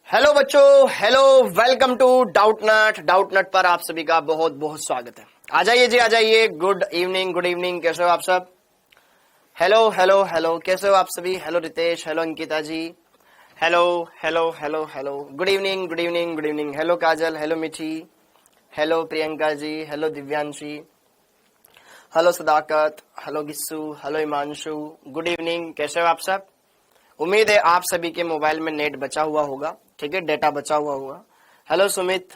Hello बच्चों, hello, welcome to doubt नट पर आप सभी का बहुत बहुत स्वागत है। आ जाइए जी, आ जाइए। गुड इवनिंग, कैसे हो आप सब? हेलो हेलो हेलो, कैसे हो आप सभी? Hello Ritesh, hello Ankita ji, hello hello hello hello. Good evening. Hello Kajal, hello Mithi, hello Priyanka ji, hello Divyanshi, hello Sadakat, hello Gissu, hello Himanshu. Good evening, कैसे हो आप सब? उम्मीद है आप सभी के मोबाइल में नेट बचा हुआ होगा, ठीक है, डेटा बचा हुआ होगा। हेलो सुमित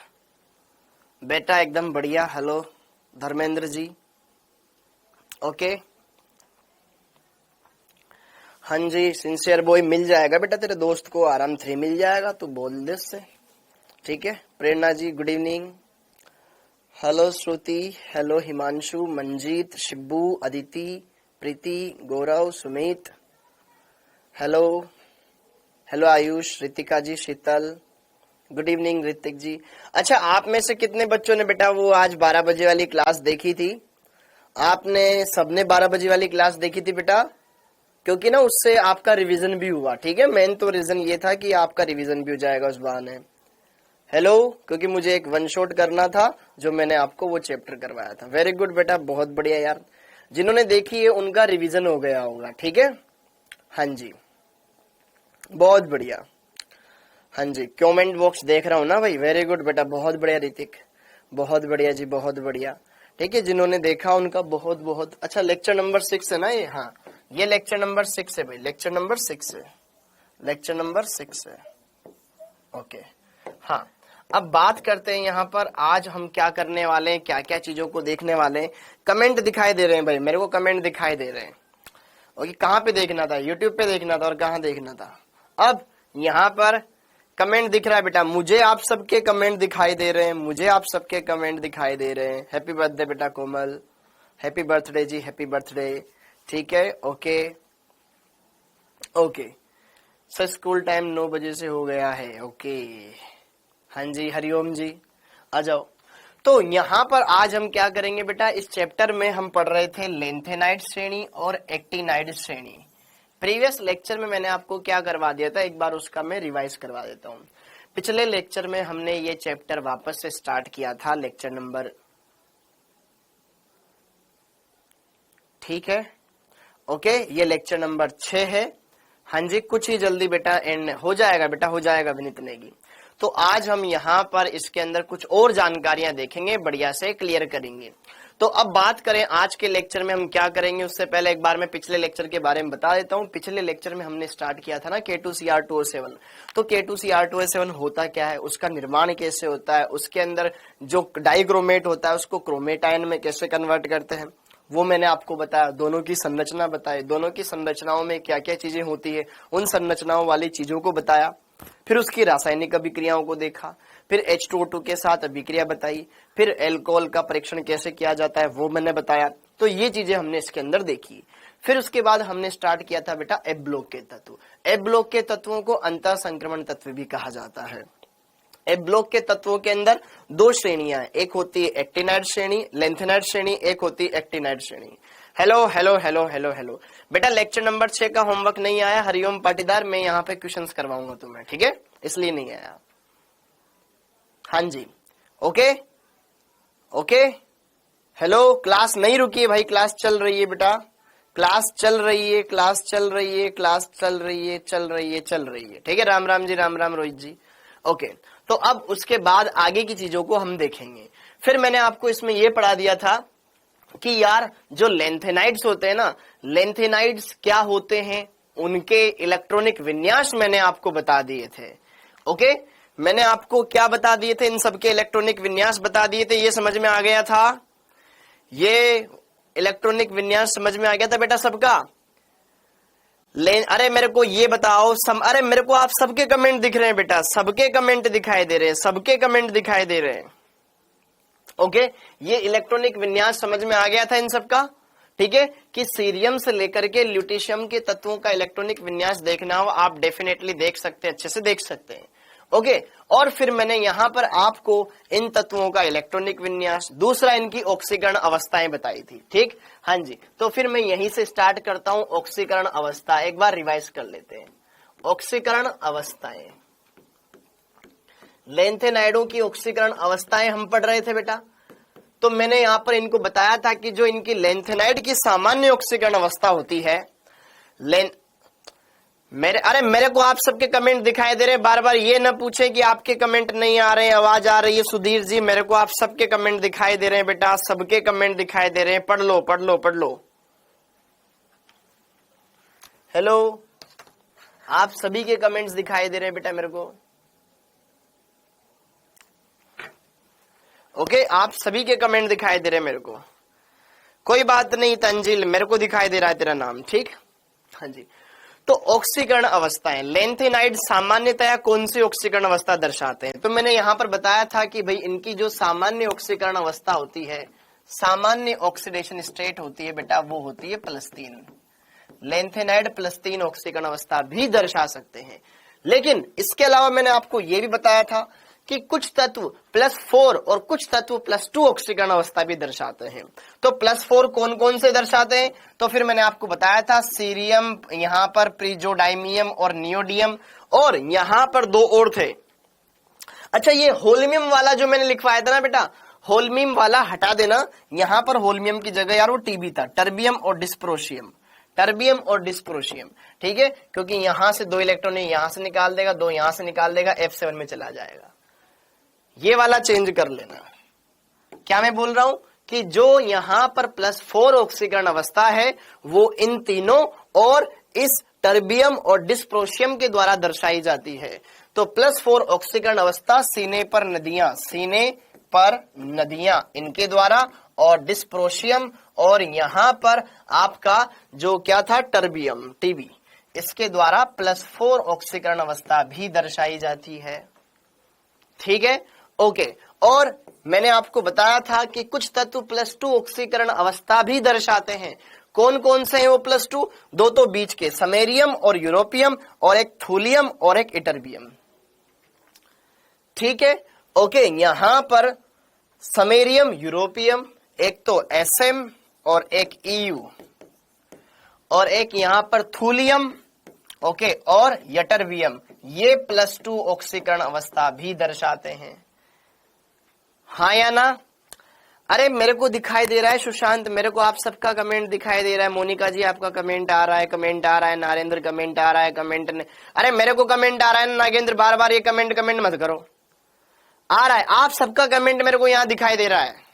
बेटा, एकदम बढ़िया। Hello Dharmendra ji, okay. हाँ जी, सिंसियर बॉय मिल जाएगा बेटा, तेरे दोस्त को आराम 3 मिल जाएगा, तू बोल दे उससे, ठीक है। प्रेरणा जी गुड इवनिंग। हेलो श्रुति, हेलो हिमांशु, मंजीत, शिब्बू, अदिति, प्रीति, गौरव, सुमित, हेलो हेलो आयुष, रितिका जी, शीतल, गुड इवनिंग ऋतिक जी। अच्छा, आप में से कितने बच्चों ने बेटा वो आज 12 बजे वाली क्लास देखी थी? आपने सबने 12 बजे वाली क्लास देखी थी बेटा? क्योंकि ना उससे आपका रिवीजन भी हुआ, ठीक है। मेन तो रीजन ये था कि आपका रिवीजन भी हो जाएगा उस बहाने। हेलो, क्योंकि मुझे एक वन शॉट करना था जो मैंने आपको वो चैप्टर करवाया था। वेरी गुड बेटा, बहुत बढ़िया यार। जिन्होंने देखी है उनका रिवीजन हो गया होगा, ठीक है। हाँ जी, बहुत बढ़िया। हाँ जी, कमेंट बॉक्स देख रहा हूँ ना भाई। वेरी गुड बेटा, बहुत बढ़िया ऋतिक, बहुत बढ़िया जी, बहुत बढ़िया। ठीक है, जिन्होंने देखा उनका बहुत बहुत अच्छा। लेक्चर नंबर 6 है ना ये? हाँ, ये लेक्चर नंबर 6 है भाई, लेक्चर नंबर 6 है, लेक्चर नंबर 6 है, ओके। हाँ, अब बात करते हैं यहाँ पर आज हम क्या करने वाले हैं, क्या क्या चीजों को देखने वाले हैं। कमेंट दिखाई दे रहे हैं भाई, मेरे को कमेंट दिखाई दे रहे हैं। ओके, कहाँ पे देखना था? यूट्यूब पे देखना था और कहाँ देखना था? अब यहाँ पर कमेंट दिख रहा है बेटा, मुझे आप सबके कमेंट दिखाई दे रहे हैं, मुझे आप सबके कमेंट दिखाई दे रहे हैं। हैप्पी बर्थडे बेटा कोमल, हैप्पी बर्थडे जी, हैप्पी बर्थडे। ठीक है, okay okay. Sir school time 9 बजे से हो गया है, ओके। हाँ जी, हरिओम जी, आ जाओ। तो यहाँ पर आज हम क्या करेंगे बेटा, इस चैप्टर में हम पढ़ रहे थे लेंथेनाइड श्रेणी और एक्टिनाइड श्रेणी। प्रीवियस लेक्चर में मैंने आपको क्या करवा दिया था, एक बार उसका मैं रिवाइज करवा देता हूँ। पिछले लेक्चर में हमने ये चैप्टर वापस से स्टार्ट किया था, लेक्चर नंबर, ठीक है, ओके। ये लेक्चर नंबर 6 है। हाँ जी, कुछ ही जल्दी बेटा एंड हो जाएगा बेटा, हो जाएगा विनीत नेगी। तो आज हम यहाँ पर इसके अंदर कुछ और जानकारियां देखेंगे, बढ़िया से क्लियर करेंगे। तो अब बात करें आज के लेक्चर में हम क्या करेंगे, उससे पहले एक बार मैं पिछले लेक्चर के बारे में बता देता हूँ। पिछले लेक्चर में हमने स्टार्ट किया था ना K2Cr2O7। तो K2Cr2O7 होता क्या है, उसका निर्माण कैसे होता है, उसके अंदर जो डाइक्रोमेट होता है उसको क्रोमेट आयन में कैसे कन्वर्ट करते हैं, वो मैंने आपको बताया। दोनों की संरचना बताई, दोनों की संरचनाओं में क्या क्या चीजें होती है, उन संरचनाओं वाली चीजों को बताया। फिर उसकी रासायनिक अभिक्रियाओं को देखा, फिर H2O2 के साथ अभिक्रिया बताई, फिर एल्कोहल का परीक्षण कैसे किया जाता है वो मैंने बताया। तो ये चीजें हमने इसके अंदर देखी। फिर उसके बाद हमने स्टार्ट किया था बेटा एफ ब्लॉक के तत्व। एफ ब्लॉक के तत्वों को अंतर संक्रमण तत्व भी कहा जाता है। एफ ब्लॉक के तत्वों के अंदर 2 श्रेणियां हैं, एक होती है एक्टिनाइड श्रेणी, लेंथेनाइड श्रेणी, एक होती है एक्टिनाइड श्रेणी। Hello hello hello hello hello बेटा, लेक्चर नंबर 6 का होमवर्क नहीं आया हरिओम पाटीदार, मैं यहाँ पे क्वेश्चंस करवाऊंगा तुम्हें, ठीक है, इसलिए नहीं आया। हाँ जी, ओके ओके। हेलो, क्लास नहीं रुकी है भाई, क्लास चल रही है बेटा, क्लास चल रही है, क्लास चल रही है, क्लास चल रही है, चल रही है, चल रही है, ठीक है। राम राम जी, राम राम रोहित जी, ओके। तो अब उसके बाद आगे की चीजों को हम देखेंगे। फिर मैंने आपको इसमें यह पढ़ा दिया था कि यार जो लेंथेनाइड्स होते हैं ना, लेंथेनाइड्स क्या होते हैं, उनके इलेक्ट्रॉनिक विन्यास मैंने आपको बता दिए थे, ओके। मैंने आपको क्या बता दिए थे, इन सबके इलेक्ट्रॉनिक विन्यास बता दिए थे, ये समझ में आ गया था, ये इलेक्ट्रॉनिक विन्यास समझ में आ गया था बेटा सबका? अरे मेरे को ये बताओ अरे मेरे को आप सबके कमेंट दिख रहे हैं बेटा, सबके कमेंट दिखाई दे रहे हैं, सबके कमेंट दिखाई दे रहे हैं, ओके। ये इलेक्ट्रॉनिक विन्यास समझ में आ गया था इन सबका, ठीक है। कि सीरियम से लेकर के ल्यूटेशियम के तत्वों का इलेक्ट्रॉनिक विन्यास देखना हो आप डेफिनेटली देख सकते हैं, अच्छे से देख सकते हैं, ओके। और फिर मैंने यहां पर आपको इन तत्वों का इलेक्ट्रॉनिक विन्यास, दूसरा इनकी ऑक्सीकरण अवस्थाएं बताई थी, ठीक। हाँ जी, तो फिर मैं यहीं से स्टार्ट करता हूं। ऑक्सीकरण अवस्था एक बार रिवाइज कर लेते हैं। ऑक्सीकरण अवस्थाएं, लेंथेनाइडों की ऑक्सीकरण अवस्थाएं हम पढ़ रहे थे बेटा। तो मैंने यहां पर इनको बताया था कि जो इनकी लेंथेनाइड की सामान्य ऑक्सीकरण अवस्था होती है, मेरे को आप सबके कमेंट दिखाई दे रहे हैं। बार बार ये ना पूछे कि आपके कमेंट नहीं आ रहे हैं, आवाज आ रही है। सुधीर जी, मेरे को आप सबके कमेंट दिखाई दे रहे हैं बेटा, सबके कमेंट दिखाई दे रहे हैं। पढ़ लो पढ़ लो पढ़ लो। हेलो, आप सभी के कमेंट्स दिखाई दे रहे हैं बेटा मेरे को। ओके, आप सभी के कमेंट दिखाई दे रहे हैं मेरे को। कोई बात नहीं तंजिल, मेरे को दिखाई दे रहा है तेरा नाम। ठीक, हाँ जी। तो ऑक्सीकरण अवस्थाएं, लेंथेनाइड सामान्यतया कौन सी ऑक्सीकरण अवस्था दर्शाते हैं? तो मैंने यहां पर बताया था कि भाई इनकी जो सामान्य ऑक्सीकरण अवस्था होती है, सामान्य ऑक्सीडेशन स्टेट होती है बेटा, वो होती है +3। लेंथेनाइड +3 ऑक्सीकरण अवस्था भी दर्शा सकते हैं। लेकिन इसके अलावा मैंने आपको यह भी बताया था कि कुछ तत्व +4 और कुछ तत्व +2 ऑक्सीकरण अवस्था भी दर्शाते हैं। तो +4 कौन कौन से दर्शाते हैं? तो फिर मैंने आपको बताया था सीरियम, यहां पर प्रिजोडाइमियम और नियोडियम, और यहां पर 2 और थे। अच्छा, ये होल्मियम वाला जो मैंने लिखवाया था ना बेटा, होल्मियम वाला हटा देना। यहां पर होल्मियम की जगह यार वो टीबी था, टर्बियम और डिस्प्रोशियम। टर्बियम और डिस्प्रोशियम, ठीक है, क्योंकि यहां से 2 इलेक्ट्रॉन यहां से निकाल देगा, 2 यहां से निकाल देगा, F7 में चला जाएगा। ये वाला चेंज कर लेना। क्या मैं बोल रहा हूं कि जो यहां पर +4 ऑक्सीकरण अवस्था है वो इन तीनों और इस टर्बियम और डिस्प्रोशियम के द्वारा दर्शाई जाती है। तो +4 ऑक्सीकरण अवस्था सीने पर नदियां इनके द्वारा, और डिस्प्रोशियम और यहां पर आपका जो क्या था टर्बियम टीबी, इसके द्वारा +4 ऑक्सीकरण अवस्था भी दर्शाई जाती है। ठीक है, ओके। और मैंने आपको बताया था कि कुछ तत्व +2 ऑक्सीकरण अवस्था भी दर्शाते हैं। कौन कौन से हैं वो +2? 2 तो बीच के, समेरियम और यूरोपियम, और एक थूलियम और एक इटर्बियम। ठीक है, ओके। यहां पर समेरियम, यूरोपियम, एक तो SM और एक EU, और एक यहां पर थूलियम, ओके, और यटर्बियम, ये +2 ऑक्सीकरण अवस्था भी दर्शाते हैं। हाँ या ना? अरे मेरे को दिखाई दे रहा है सुशांत, मेरे को आप सबका कमेंट दिखाई दे रहा है। मोनिका जी आपका कमेंट आ रहा है, कमेंट आ रहा है। नारेंद्र कमेंट आ रहा है, कमेंट ने, अरे मेरे को कमेंट आ रहा है। नागेंद्र बार बार ये कमेंट मत करो, आ रहा है आप सबका कमेंट मेरे को यहां दिखाई दे रहा है।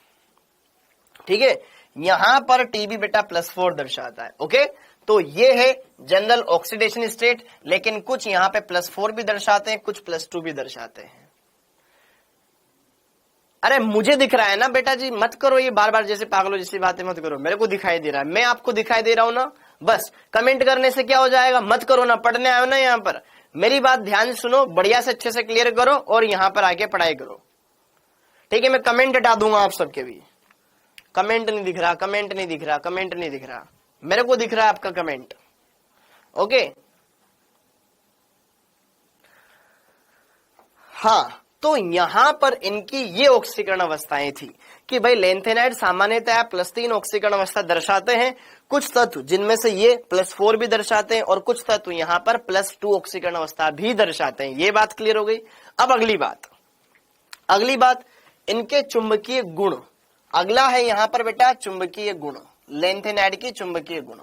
ठीक है, यहां पर टीबी बेटा +4 दर्शाता है। ओके, तो ये है जनरल ऑक्सीडेशन स्टेट। लेकिन कुछ यहां पे +4 भी दर्शाते हैं, कुछ +2 भी दर्शाते हैं। अरे मुझे दिख रहा है ना बेटा जी, मत करो ये बार बार जैसे पागलों जैसी बातें मत करो। मेरे को दिखाई दे रहा है, मैं आपको दिखाई दे रहा हूं ना, बस कमेंट करने से क्या हो जाएगा? मत करो ना, पढ़ने आयो ना यहाँ पर। मेरी बात ध्यान सुनो, बढ़िया से अच्छे से क्लियर करो और यहाँ पर आके पढ़ाई करो। ठीक है, मैं कमेंट हटा दूंगा आप सबके भी। कमेंट नहीं दिख रहा, कमेंट नहीं दिख रहा, कमेंट नहीं दिख रहा, मेरे को दिख रहा है आपका कमेंट। ओके, हाँ, तो यहां पर इनकी ये ऑक्सीकरण अवस्थाएं थी कि भाई लेंथेनाइड सामान्यतः +3 ऑक्सीकरण अवस्था दर्शाते हैं। कुछ तत्व जिनमें से ये +4 भी दर्शाते हैं, और कुछ तत्व यहां पर +2 ऑक्सीकरण अवस्था भी दर्शाते हैं। ये बात क्लियर हो गई। अब अगली बात इनके चुंबकीय गुण। अगला है यहां पर बेटा चुंबकीय गुण, लेंथेनाइड की चुंबकीय गुण।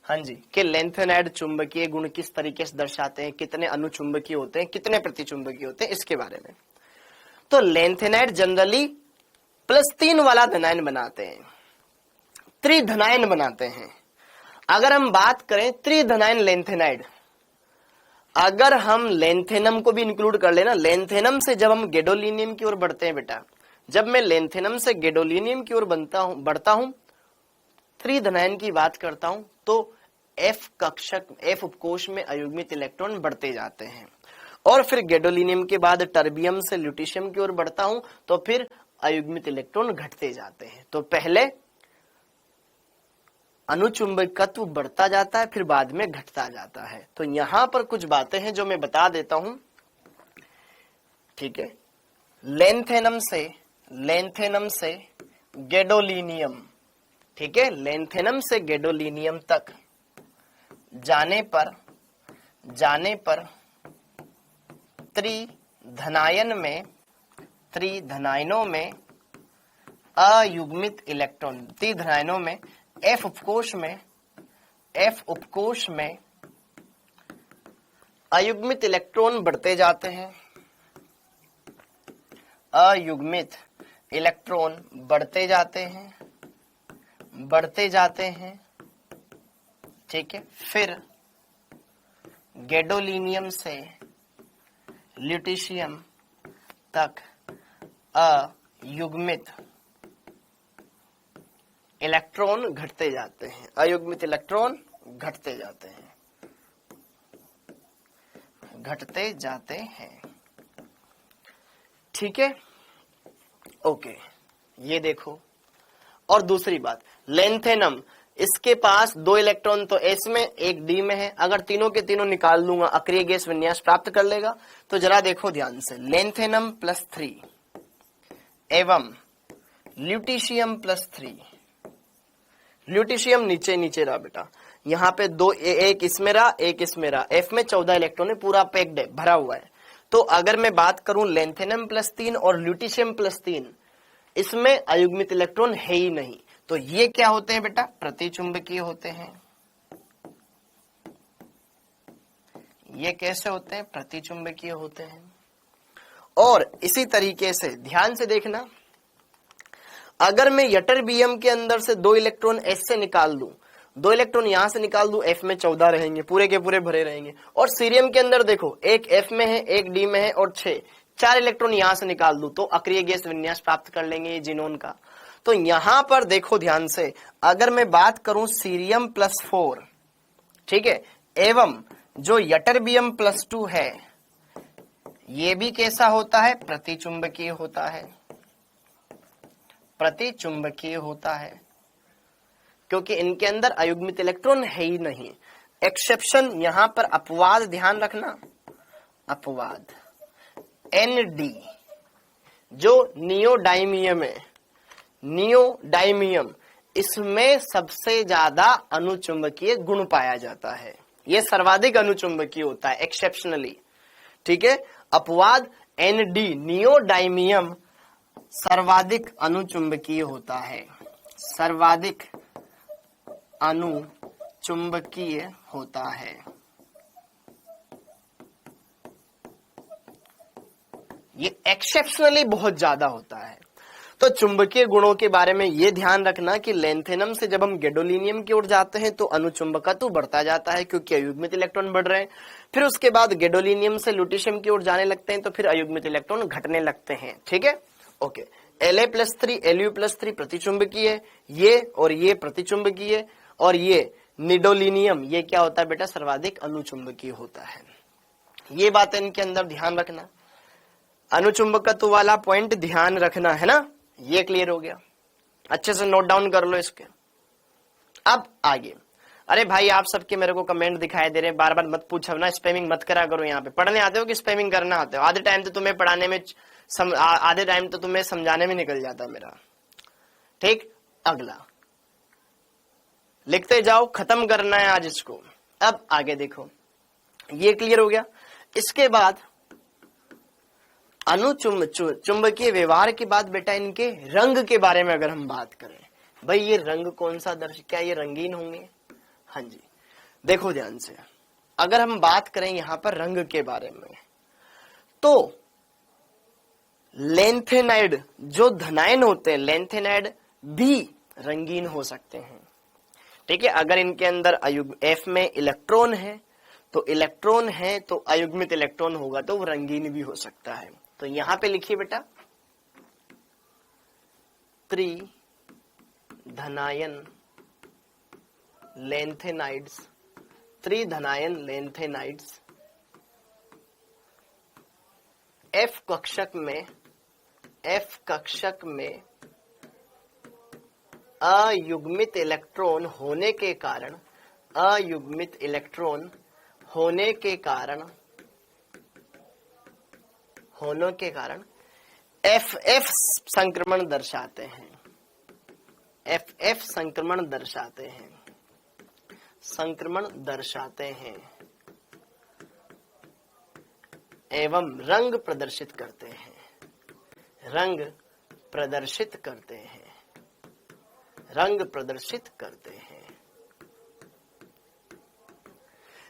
हाँ जी, कि लेंथेनाइड चुंबकीय गुण किस तरीके से दर्शाते हैं, कितने अनुचुंबकीय होते हैं, कितने प्रतिचुंबकीय होते हैं, इसके बारे में। तो लेंथेनाइड जनरली +3 वाला धनायन बनाते हैं, त्रिधनायन बनाते हैं। अगर हम बात करें त्रिधनायन लेंथेनाइड, अगर हम लेंथेनम को भी इंक्लूड कर लेना, लेंथेनम से जब हम गैडोलिनियम की ओर बढ़ते हैं बेटा, जब मैं लेंथेनम से गैडोलिनियम की ओर बढ़ता हूं, त्रिधनायन की बात करता हूं, तो F उपकोष में अयुग्मित इलेक्ट्रॉन बढ़ते जाते हैं। और फिर गैडोलिनियम के बाद टर्बियम से ल्यूटिशियम की ओर बढ़ता हूं, तो फिर अयुग्मित इलेक्ट्रॉन घटते जाते हैं। तो पहले अनुचुंबकत्व बढ़ता जाता है, फिर बाद में घटता जाता है। तो यहां पर कुछ बातें हैं जो मैं बता देता हूं। ठीक है, लेंथेनम से गैडोलिनियम, ठीक है, लेंथेनम से गैडोलिनियम तक जाने पर जाने पर त्रिधनायनों में अयुग्मित इलेक्ट्रॉन, त्रिधनायनों में F उपकोश में अयुग्मित इलेक्ट्रॉन बढ़ते जाते हैं, अयुग्मित इलेक्ट्रॉन बढ़ते जाते हैं, ठीक है। फिर गैडोलीनियम से ल्यूटीशियम तक अयुग्मित इलेक्ट्रॉन घटते जाते हैं, अयुग्मित इलेक्ट्रॉन घटते जाते हैं, ठीक है, ओके। ये देखो, और दूसरी बात, लेंथेनम, इसके पास 2 इलेक्ट्रॉन तो S में, 1 D में है। अगर तीनों के तीनों निकाल दूंगा अक्रिय गैस विन्यास प्राप्त कर लेगा। तो जरा देखो ध्यान से, लेंथेनम +3 एवं ल्यूटीशियम +3, ल्यूटीशियम नीचे रहा बेटा, यहाँ पे 2, एक इसमें रहा, एक इसमें रहा, F में 14 इलेक्ट्रॉन है, पूरा पैक्ड है, भरा हुआ है। तो अगर मैं बात करूं लेंथेनम +3 और ल्यूटीशियम +3, इसमें अयुग्मित इलेक्ट्रॉन है ही नहीं। तो ये क्या होते हैं बेटा? प्रतिचुंबकीय होते हैं। ये कैसे होते हैं? प्रतिचुंबकीय होते हैं। और इसी तरीके से ध्यान से देखना, अगर मैं यटरबियम के अंदर से 2 इलेक्ट्रॉन S से निकाल दूं, 2 इलेक्ट्रॉन यहां से निकाल दूं, F में 14 रहेंगे, पूरे के पूरे भरे रहेंगे। और सीरियम के अंदर देखो, एक F में है, एक D में है और 4 इलेक्ट्रॉन यहां से निकाल दूं तो अक्रिय गैस विन्यास प्राप्त कर लेंगे ये जिनोन का। तो यहां पर देखो ध्यान से, अगर मैं बात करूं सीरियम +4, ठीक है, एवं जो यटरबियम +2 है, ये भी कैसा होता है? प्रतिचुंबकीय होता है। प्रतिचुंबकीय होता है क्योंकि इनके अंदर अयुग्मित इलेक्ट्रॉन है ही नहीं। एक्सेप्शन यहां पर अपवाद, ध्यान रखना, अपवाद ND जो नियोडाइमियम है, नियोडाइमियम, इसमें सबसे ज्यादा अनुचुंबकीय गुण पाया जाता है। यह सर्वाधिक अनुचुंबकीय होता है एक्सेप्शनली, ठीक है। अपवाद ND नियोडाइमियम सर्वाधिक अनुचुंबकीय होता है, सर्वाधिक अनुचुंबकीय होता है। ये एक्सेप्शनली बहुत ज्यादा होता है। तो चुंबकीय गुणों के बारे में ये ध्यान रखना कि लेंथेनम से जब हम गैडोलिनियम की ओर जाते हैं तो अनुचुंबकत्व बढ़ता जाता है क्योंकि अयुग्मित इलेक्ट्रॉन बढ़ रहे हैं। फिर उसके बाद गैडोलिनियम से लुटीशियम की ओर जाने लगते हैं तो फिर अयुग्मित इलेक्ट्रॉन घटने लगते हैं, ठीक है, ओके। La+3 Lu+3 प्रतिचुंबकीय, ये और ये प्रतिचुंबकीय, और ये निडोलिनियम ये क्या होता है बेटा? सर्वाधिक अनुचुंबकीय होता है। ये बात इनके अंदर ध्यान रखना, अनुचुंबकत्व वाला पॉइंट ध्यान रखना है ना। ये क्लियर हो गया, अच्छे से नोट डाउन कर लो इसके। अब आगे, अरे भाई आप सबके मेरे को कमेंट दिखाई दे रहे हैं, बार बार मत पूछो ना, स्पैमिंग मत करा करो। यहाँ पे पढ़ने आते हो कि स्पैमिंग करना आते हो? आधे टाइम तो तुम्हें पढ़ाने में आधे टाइम तो तुम्हें समझाने में निकल जाता है मेरा, ठीक। अगला लिखते जाओ, खत्म करना है आज इसको। अब आगे देखो, ये क्लियर हो गया। इसके बाद चुंबकीय व्यवहार के बाद बेटा इनके रंग के बारे में अगर हम बात करें, भाई ये रंग कौन सा क्या ये रंगीन होंगे? हाँ जी, देखो ध्यान से, अगर हम बात करें यहां पर रंग के बारे में, तो लेंथेनाइड जो धनायन होते हैं, लेंथेनाइड भी रंगीन हो सकते हैं, ठीक है। अगर इनके अंदर F में इलेक्ट्रॉन है तो अयुग्मित इलेक्ट्रॉन होगा तो वो रंगीन भी हो सकता है। तो यहां पे लिखिए बेटा, त्रिधनायन लेंथेनाइड्स, त्रिधनायन लेंथेनाइड्स F कक्षक में अयुग्मित इलेक्ट्रॉन होने के कारण, अयुग्मित इलेक्ट्रॉन होने के कारण FF संक्रमण दर्शाते हैं, FF संक्रमण दर्शाते हैं, संक्रमण दर्शाते हैं, एवं रंग प्रदर्शित करते हैं, रंग प्रदर्शित करते हैं, रंग प्रदर्शित करते हैं।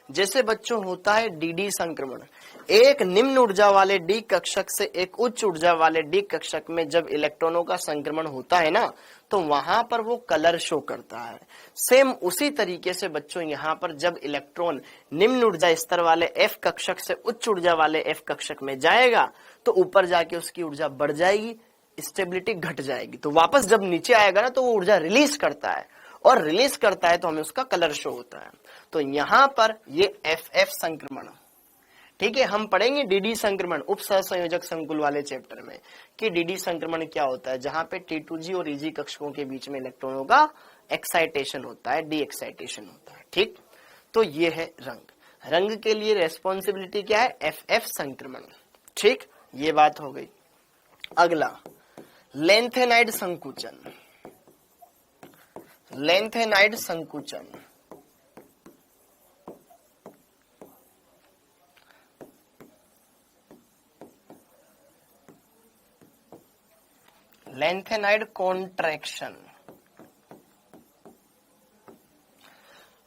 जैसे बच्चों होता है डीडी संक्रमण, एक निम्न ऊर्जा वाले डी कक्षक से एक उच्च ऊर्जा वाले डी कक्षक में जब इलेक्ट्रॉनों का संक्रमण होता है ना, तो वहां पर वो कलर शो करता है। सेम उसी तरीके से बच्चों यहाँ पर जब इलेक्ट्रॉन निम्न ऊर्जा स्तर वाले एफ कक्षक से उच्च ऊर्जा वाले एफ कक्षक में जाएगा तो ऊपर जाके उसकी ऊर्जा बढ़ जाएगी, स्टेबिलिटी घट जाएगी, तो वापस जब नीचे आएगा ना तो वो ऊर्जा रिलीज करता है, और रिलीज करता है तो हमें उसका कलर शो होता है। तो यहां पर ये एफ एफ संक्रमण, ठीक है, हम पढ़ेंगे डीडी संक्रमण उप सहसंयोजक संकुल वाले चैप्टर में कि डीडी संक्रमण क्या होता है, जहां पे T2G और EG कक्षकों के बीच में इलेक्ट्रॉनों का एक्साइटेशन होता है, डी एक्साइटेशन होता है। ठीक, तो ये है रंग। रंग के लिए रेस्पॉन्सिबिलिटी क्या है, एफ एफ संक्रमण। ठीक, ये बात हो गई। अगला लेंथेनाइड संकुचन, लेंथेनाइड संकुचन। Lanthanide contraction.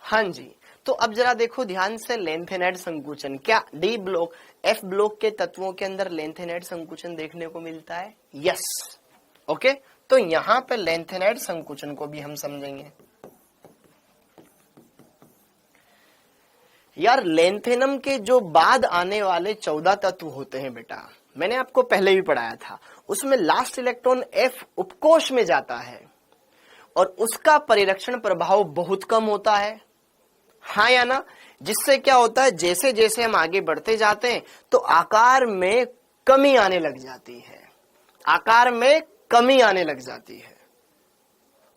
हाँ जी, तो अब जरा देखो ध्यान से, लेंथेनाइड संकुचन क्या डी ब्लॉक एफ ब्लॉक के तत्वों के अंदर लेंथेनाइड संकुचन देखने को मिलता है? Yes, okay. तो यहां पे लेंथेनाइड संकुचन को भी हम समझेंगे। यार लेंथेनम के जो बाद आने वाले 14 तत्व होते हैं बेटा, मैंने आपको पहले भी पढ़ाया था, उसमें लास्ट इलेक्ट्रॉन एफ उपकोष में जाता है और उसका परिरक्षण प्रभाव बहुत कम होता है, हाँ या ना? जिससे क्या होता है, जैसे जैसे हम आगे बढ़ते जाते हैं तो आकार में कमी आने लग जाती है, आकार में कमी आने लग जाती है।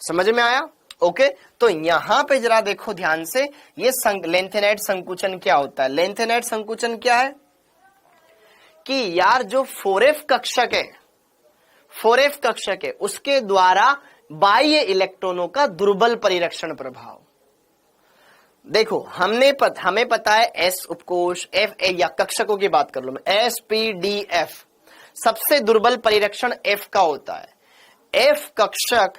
समझ में आया? ओके, तो यहां पे जरा देखो ध्यान से, ये लेंथेनाइड संकुचन क्या होता है? लेंथेनाइड संकुचन क्या है कि यार जो 4f कक्षक है, 4f कक्षक है, उसके द्वारा बाह्य इलेक्ट्रॉनों का दुर्बल परिरक्षण प्रभाव। देखो हमें पता है एस उपकोष, एफ या कक्षकों की बात कर लो मैं, एस पी डी एफ, सबसे दुर्बल परिरक्षण एफ का होता है। एफ कक्षक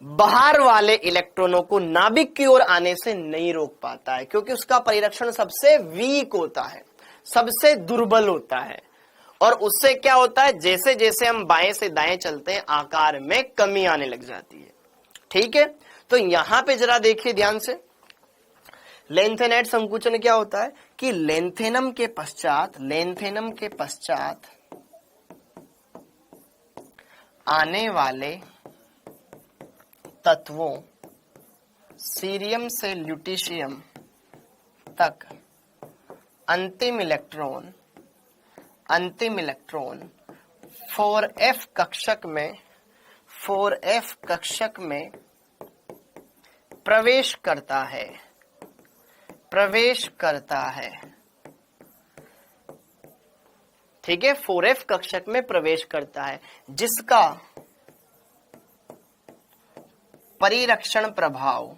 बाहर वाले इलेक्ट्रॉनों को नाभिक की ओर आने से नहीं रोक पाता है, क्योंकि उसका परिरक्षण सबसे वीक होता है, सबसे दुर्बल होता है, और उससे क्या होता है, जैसे जैसे हम बाएं से दाएं चलते हैं आकार में कमी आने लग जाती है। ठीक है, तो यहां पे जरा देखिए ध्यान से, लेंथेनाइड संकुचन क्या होता है कि लेंथेनम के पश्चात आने वाले तत्वों सीरियम से ल्यूटीशियम तक अंतिम इलेक्ट्रॉन 4f कक्षक में प्रवेश करता है। ठीक है, 4f कक्षक में प्रवेश करता है, जिसका परिरक्षण प्रभाव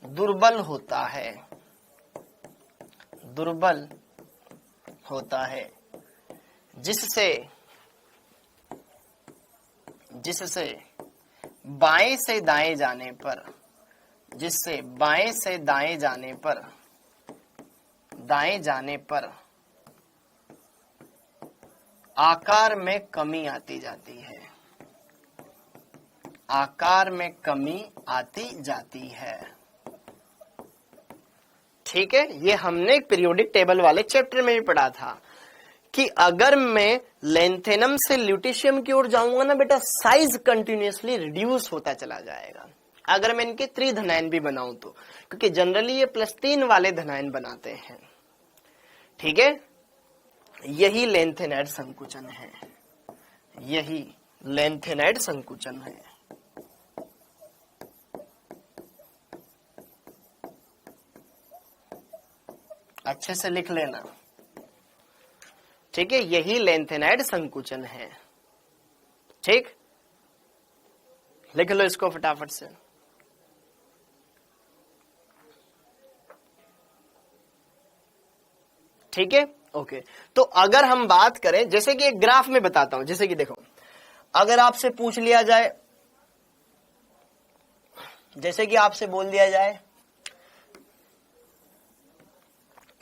दुर्बल होता है, जिससे बाएं से दाएं जाने पर आकार में कमी आती जाती है। ठीक है, ये हमने पीरियोडिक टेबल वाले चैप्टर में भी पढ़ा था कि अगर मैं लेंथेनम से ल्यूटीशियम की ओर जाऊंगा ना बेटा, साइज कंटिन्यूअसली रिड्यूस होता चला जाएगा। अगर मैं इनके त्रिधनायन भी बनाऊं तो, क्योंकि जनरली ये +3 वाले धनायन बनाते हैं। ठीक है, यही लेंथेनाइड संकुचन है, अच्छे से लिख लेना। ठीक है, यही लेंथेनाइड संकुचन है। ठीक, लिख लो इसको फटाफट से। ठीक है, ओके। तो अगर हम बात करें, जैसे कि एक ग्राफ में बताता हूं, जैसे कि देखो, अगर आपसे पूछ लिया जाए, जैसे कि आपसे बोल दिया जाए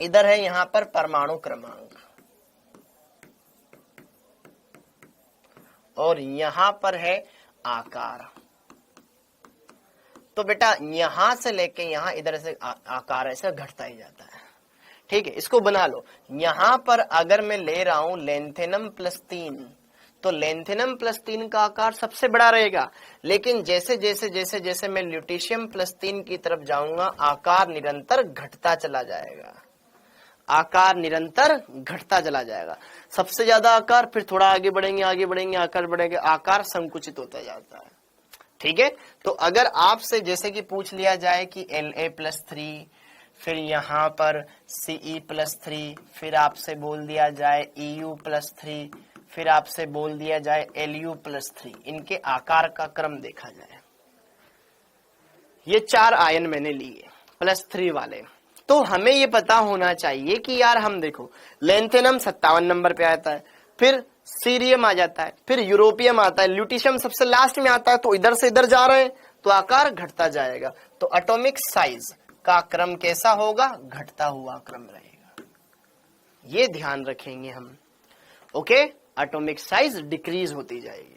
इधर है यहां पर परमाणु क्रमांक और यहां पर है आकार, तो बेटा यहां से लेके यहां इधर से आकार ऐसे घटता ही जाता है। ठीक है, इसको बना लो। यहां पर अगर मैं ले रहा हूं लेंथेनम +3, तो लेंथेनम +3 का आकार सबसे बड़ा रहेगा, लेकिन जैसे जैसे जैसे जैसे मैं ल्यूटीशियम +3 की तरफ जाऊंगा आकार निरंतर घटता चला जाएगा, आकार निरंतर घटता चला जाएगा। सबसे ज्यादा आकार, फिर थोड़ा आगे बढ़ेंगे आगे बढ़ेंगे आकार बढ़ेंगे, आकार संकुचित होता जाता है। ठीक है, तो अगर आपसे जैसे कि पूछ लिया जाए कि La+3, फिर यहां पर Ce+3, फिर आपसे बोल दिया जाए Eu+3, फिर आपसे बोल दिया जाए Lu+3, इनके आकार का क्रम देखा जाए, ये 4 आयन मैंने लिए +3 वाले, तो हमें ये पता होना चाहिए कि यार हम देखो लेंथेनम 57 नंबर पे आता है, फिर सीरियम आ जाता है, फिर यूरोपियम आता है, ल्यूटीशियम सबसे लास्ट में आता है, तो इधर से इधर जा रहे हैं तो आकार घटता जाएगा, तो एटॉमिक साइज का क्रम कैसा होगा, घटता हुआ क्रम रहेगा, ये ध्यान रखेंगे हम। ओके, एटॉमिक साइज डिक्रीज होती जाएगी।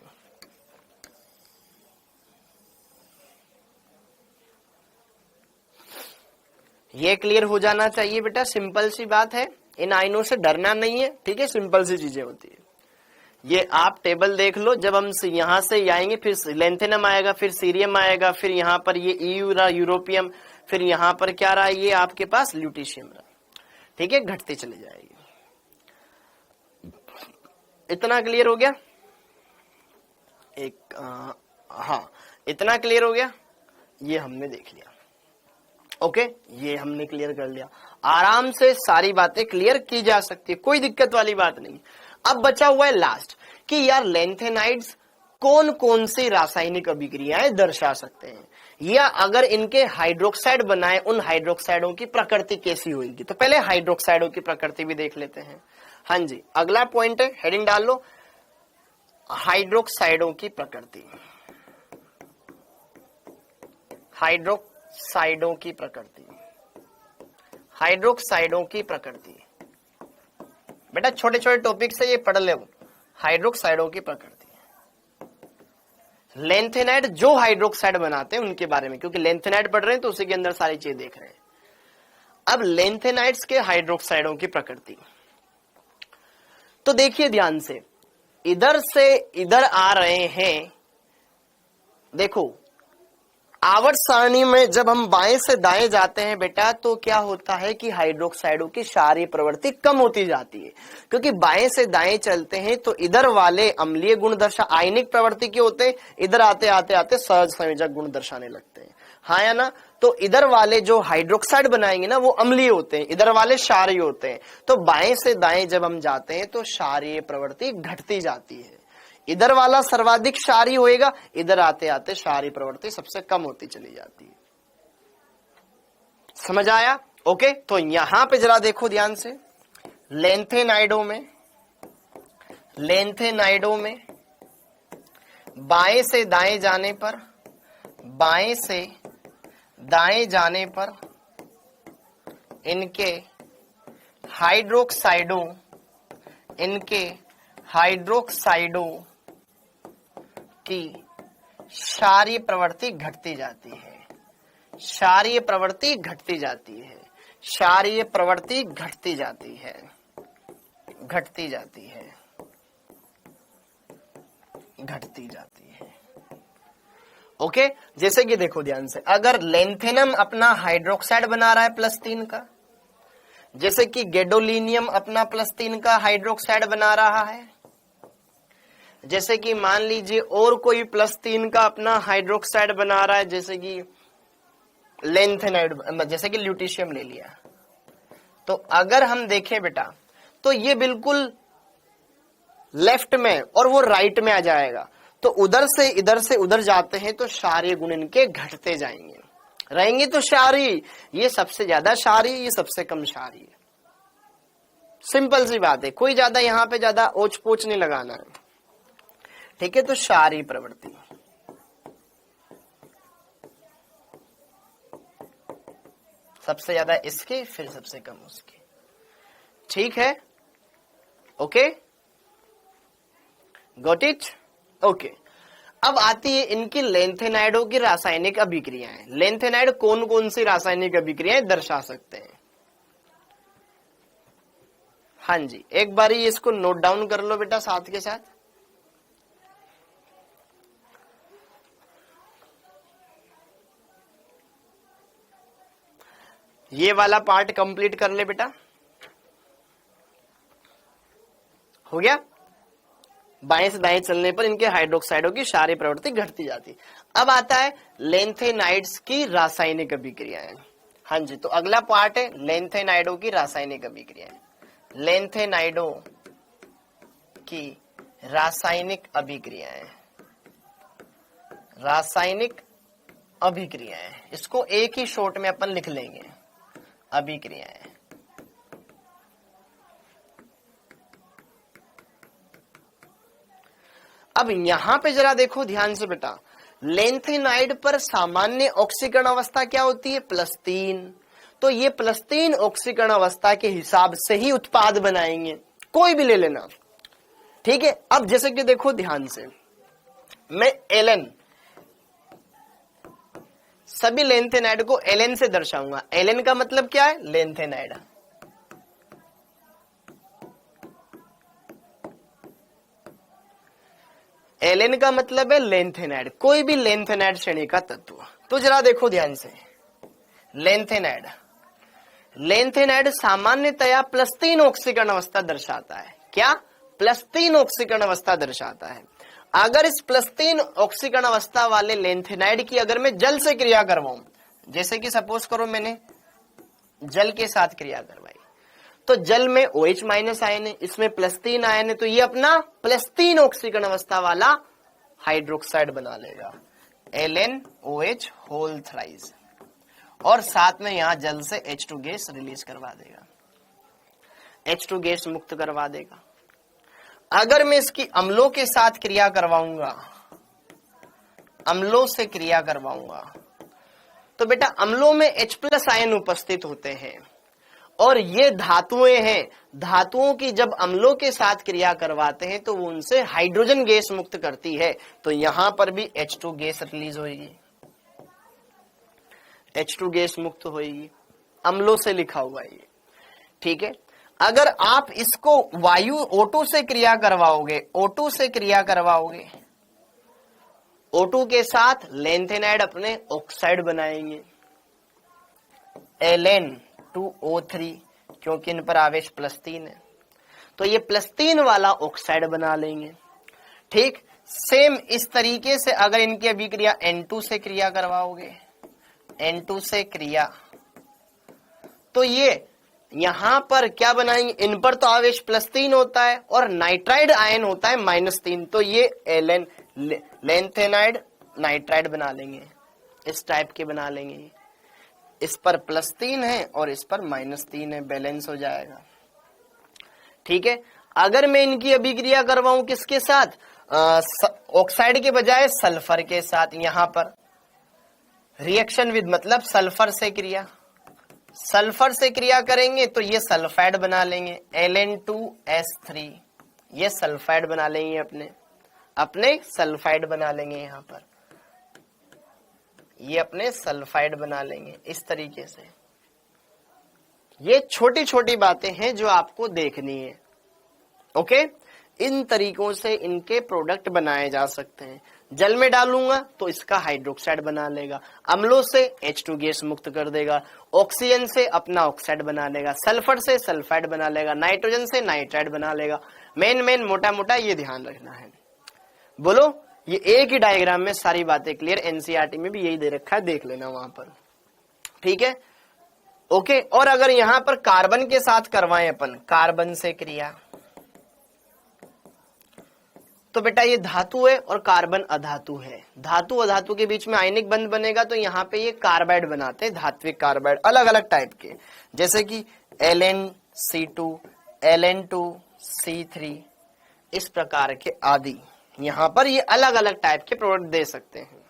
ये क्लियर हो जाना चाहिए बेटा, सिंपल सी बात है, इन आयनों से डरना नहीं है। ठीक है, सिंपल सी चीजें होती है। ये आप टेबल देख लो, जब हम यहां से आएंगे फिर लेंथेनम आएगा, फिर सीरियम आएगा, फिर यहाँ पर ये EU रहा, यूरोपियम, फिर यहाँ पर क्या रहा, ये आपके पास ल्यूटीशियम रहा। ठीक है, घटते चले जाएगी। इतना क्लियर हो गया? हाँ, इतना क्लियर हो गया, ये हमने देख लिया। ओके, ये हमने क्लियर कर लिया। आराम से सारी बातें क्लियर की जा सकती है, कोई दिक्कत वाली बात नहीं। अब बचा हुआ है लास्ट कि यार लेंथेनाइड्स कौन कौन सी रासायनिक अभिक्रियाएं दर्शा सकते हैं, या अगर इनके हाइड्रोक्साइड बनाए उन हाइड्रोक्साइडों की प्रकृति कैसी होगी। तो पहले हाइड्रोक्साइडों की प्रकृति भी देख लेते हैं। हाँ जी, अगला पॉइंट है, हेडिंग डाल लो, हाइड्रोक्साइडों की प्रकृति। हाइड्रोक्साइडों की प्रकृति, हाइड्रोक्साइडों की प्रकृति बेटा छोटे छोटे टॉपिक से ये पढ़ ले। हाइड्रोक्साइडों की प्रकृति, लेंथेनाइड जो हाइड्रोक्साइड बनाते हैं उनके बारे में, क्योंकि लेंथेनाइड पढ़ रहे हैं तो उसी के अंदर सारी चीजें देख रहे हैं। अब लेंथेनाइड्स के हाइड्रोक्साइडों की प्रकृति, तो देखिए ध्यान से, इधर से इधर आ रहे हैं। देखो आवर्त सारणी में जब हम बाएं से दाएं जाते हैं बेटा, तो क्या होता है कि हाइड्रोक्साइडों की क्षारीय प्रवृत्ति कम होती जाती है, क्योंकि बाएं से दाएं चलते हैं तो इधर वाले अम्लीय गुण दर्शा आयनिक प्रवृत्ति के होते हैं, इधर आते आते आते सहज संयोजक गुण दर्शाने लगते हैं। हाँ या ना? तो इधर वाले जो हाइड्रोक्साइड बनाएंगे ना वो अम्लीय होते हैं, इधर वाले क्षारीय होते हैं। तो बाएं से दाएं जब हम जाते हैं तो क्षारीय प्रवृत्ति घटती जाती है, इधर वाला सर्वाधिक क्षारीय होएगा, इधर आते आते क्षारीय प्रवृत्ति सबसे कम होती चली जाती है। समझ आया? ओके, तो यहां पे जरा देखो ध्यान से, लेंथेनाइडों में बाएं से दाएं जाने पर, बाएं से दाएं जाने पर इनके हाइड्रोक्साइडों की क्षारीय प्रवृत्ति घटती जाती है, क्षारीय प्रवृत्ति घटती जाती है, क्षारीय प्रवृत्ति घटती जाती है, घटती जाती है, घटती जाती है। ओके, जैसे कि देखो ध्यान से, अगर लेंथेनम अपना हाइड्रोक्साइड बना रहा है +3 का, जैसे कि गैडोलिनियम अपना +3 का हाइड्रोक्साइड बना रहा है, जैसे कि मान लीजिए और कोई +3 का अपना हाइड्रोक्साइड बना रहा है, जैसे कि लेंथेनाइड, जैसे कि ल्यूटीशियम ले लिया, तो अगर हम देखें बेटा तो ये बिल्कुल लेफ्ट में और वो राइट में आ जाएगा, तो उधर से उधर जाते हैं तो क्षारीय गुण इनके घटते जाएंगे, रहेंगे तो क्षारीय, ये सबसे ज्यादा क्षारीय, ये सबसे कम क्षारीय। सिंपल सी बात है, कोई ज्यादा यहाँ पे ज्यादा ओच पोच नहीं लगाना है, ठीक है। तो क्षारीय प्रवृत्ति, सबसे ज्यादा इसके, फिर सबसे कम उसके, ठीक है। Okay, got it, okay. अब आती है इनकी लेंथेनाइडों की रासायनिक अभिक्रियाएं। लेंथेनाइड कौन कौन सी रासायनिक अभिक्रियाएं दर्शा सकते हैं? हाँ जी, एक बारी इसको नोट डाउन कर लो बेटा साथ के साथ। ये वाला पार्ट कंप्लीट कर ले बेटा, हो गया। बाएं से दाएं चलने पर इनके हाइड्रोक्साइडों की क्षारीय प्रवृत्ति घटती जाती। अब आता है लेंथेनाइड्स की रासायनिक अभिक्रियाएं। हाँ जी, तो अगला पार्ट है लेंथेनाइडों की रासायनिक अभिक्रियाएं। लेंथेनाइडों की रासायनिक अभिक्रियाएं, रासायनिक अभिक्रियाएं, इसको एक ही शॉट में अपन लिख लेंगे, अभिक्रियाएं। अब यहां पे जरा देखो ध्यान से बेटा, लेंथेनाइड पर सामान्य ऑक्सीकरण अवस्था क्या होती है? +3। तो ये +3 ऑक्सीकरण अवस्था के हिसाब से ही उत्पाद बनाएंगे, कोई भी ले लेना, ठीक है। अब जैसे कि देखो ध्यान से, मैं एलन, सभी लेंथेनाइड को एलन से दर्शाऊंगा। एलन का मतलब क्या है? लेंथेनाइड। एलन का मतलब है लेंथेनाइड, कोई भी लेंथेनाइड श्रेणी का तत्व। तो जरा देखो ध्यान से, लेंथेनाइड, लेंथेनाइड सामान्यतया +3 ऑक्सीकरण अवस्था दर्शाता है। क्या? +3 ऑक्सीकरण अवस्था दर्शाता है। अगर इस +3 ऑक्सीकरण अवस्था वाले लेंथेनाइड की अगर मैं जल से क्रिया करवाऊं, जैसे कि सपोज करो मैंने जल के साथ क्रिया करवाई, तो जल में OH- आयन है, इसमें +3 आयन है, तो ये अपना +3 ऑक्सीकरण अवस्था वाला हाइड्रोक्साइड बना लेगा, LnOH होल थ्राइस, और साथ में यहां जल से H2 गैस रिलीज करवा देगा, H2 गैस मुक्त करवा देगा। अगर मैं इसकी अम्लों के साथ क्रिया करवाऊंगा, अम्लों से क्रिया करवाऊंगा, तो बेटा अम्लों में H+ आयन उपस्थित होते हैं, और ये धातुएं हैं, धातुओं की जब अम्लों के साथ क्रिया करवाते हैं तो वो उनसे हाइड्रोजन गैस मुक्त करती है, तो यहां पर भी H2 गैस रिलीज होगी, H2 गैस मुक्त होगी, अम्लों से लिखा हुआ है ये, ठीक है। अगर आप इसको वायु O2 से क्रिया करवाओगे, O2 से क्रिया करवाओगे, O2 के साथ लेंथेनाइड अपने ऑक्साइड बनाएंगे, Ln2O3, क्योंकि इन पर आवेश +3 है, तो ये +3 वाला ऑक्साइड बना लेंगे, ठीक। सेम इस तरीके से अगर इनकी अभिक्रिया N2 से क्रिया करवाओगे, N2 से क्रिया, तो ये यहां पर क्या बनाएंगे? इन पर तो आवेश +3 होता है और नाइट्राइड आयन होता है -3, तो ये एलन लेंथेनाइड नाइट्राइड बना लेंगे, इस टाइप के बना लेंगे। इस पर +3 है और इस पर -3 है, बैलेंस हो जाएगा, ठीक है। अगर मैं इनकी अभिक्रिया करवाऊं किसके साथ? ऑक्साइड के बजाय सल्फर के साथ, यहां पर रिएक्शन विद मतलब सल्फर से क्रिया, सल्फर से क्रिया करेंगे तो ये सल्फाइड बना लेंगे, Ln2S3, ये सल्फाइड बना लेंगे, अपने सल्फाइड बना लेंगे, यहां पर ये अपने सल्फाइड बना लेंगे इस तरीके से। ये छोटी छोटी बातें हैं जो आपको देखनी है, ओके। इन तरीकों से इनके प्रोडक्ट बनाए जा सकते हैं। जल में डालूंगा तो इसका हाइड्रोक्साइड बना लेगा, अम्लों से H2 गैस मुक्त कर देगा, ऑक्सीजन से अपना ऑक्साइड बना लेगा, सल्फर से सल्फाइड बना लेगा, नाइट्रोजन से नाइट्राइड बना लेगा। मेन मोटा मोटा ये ध्यान रखना है। बोलो, ये एक ही डायग्राम में सारी बातें क्लियर, एनसीईआरटी में भी यही दे रखा है, देख लेना वहां पर, ठीक है, ओके। और अगर यहां पर कार्बन के साथ करवाएं अपन, कार्बन से क्रिया, तो बेटा ये धातु है और कार्बन अधातु है, धातु अधातु के बीच में आयनिक बंध बनेगा, तो यहाँ पे ये कार्बाइड बनाते हैं, धात्विक कार्बाइड अलग अलग टाइप के, जैसे कि Ln Ln2C3, इस प्रकार के आदि। यहां पर ये अलग अलग टाइप के प्रोडक्ट दे सकते हैं।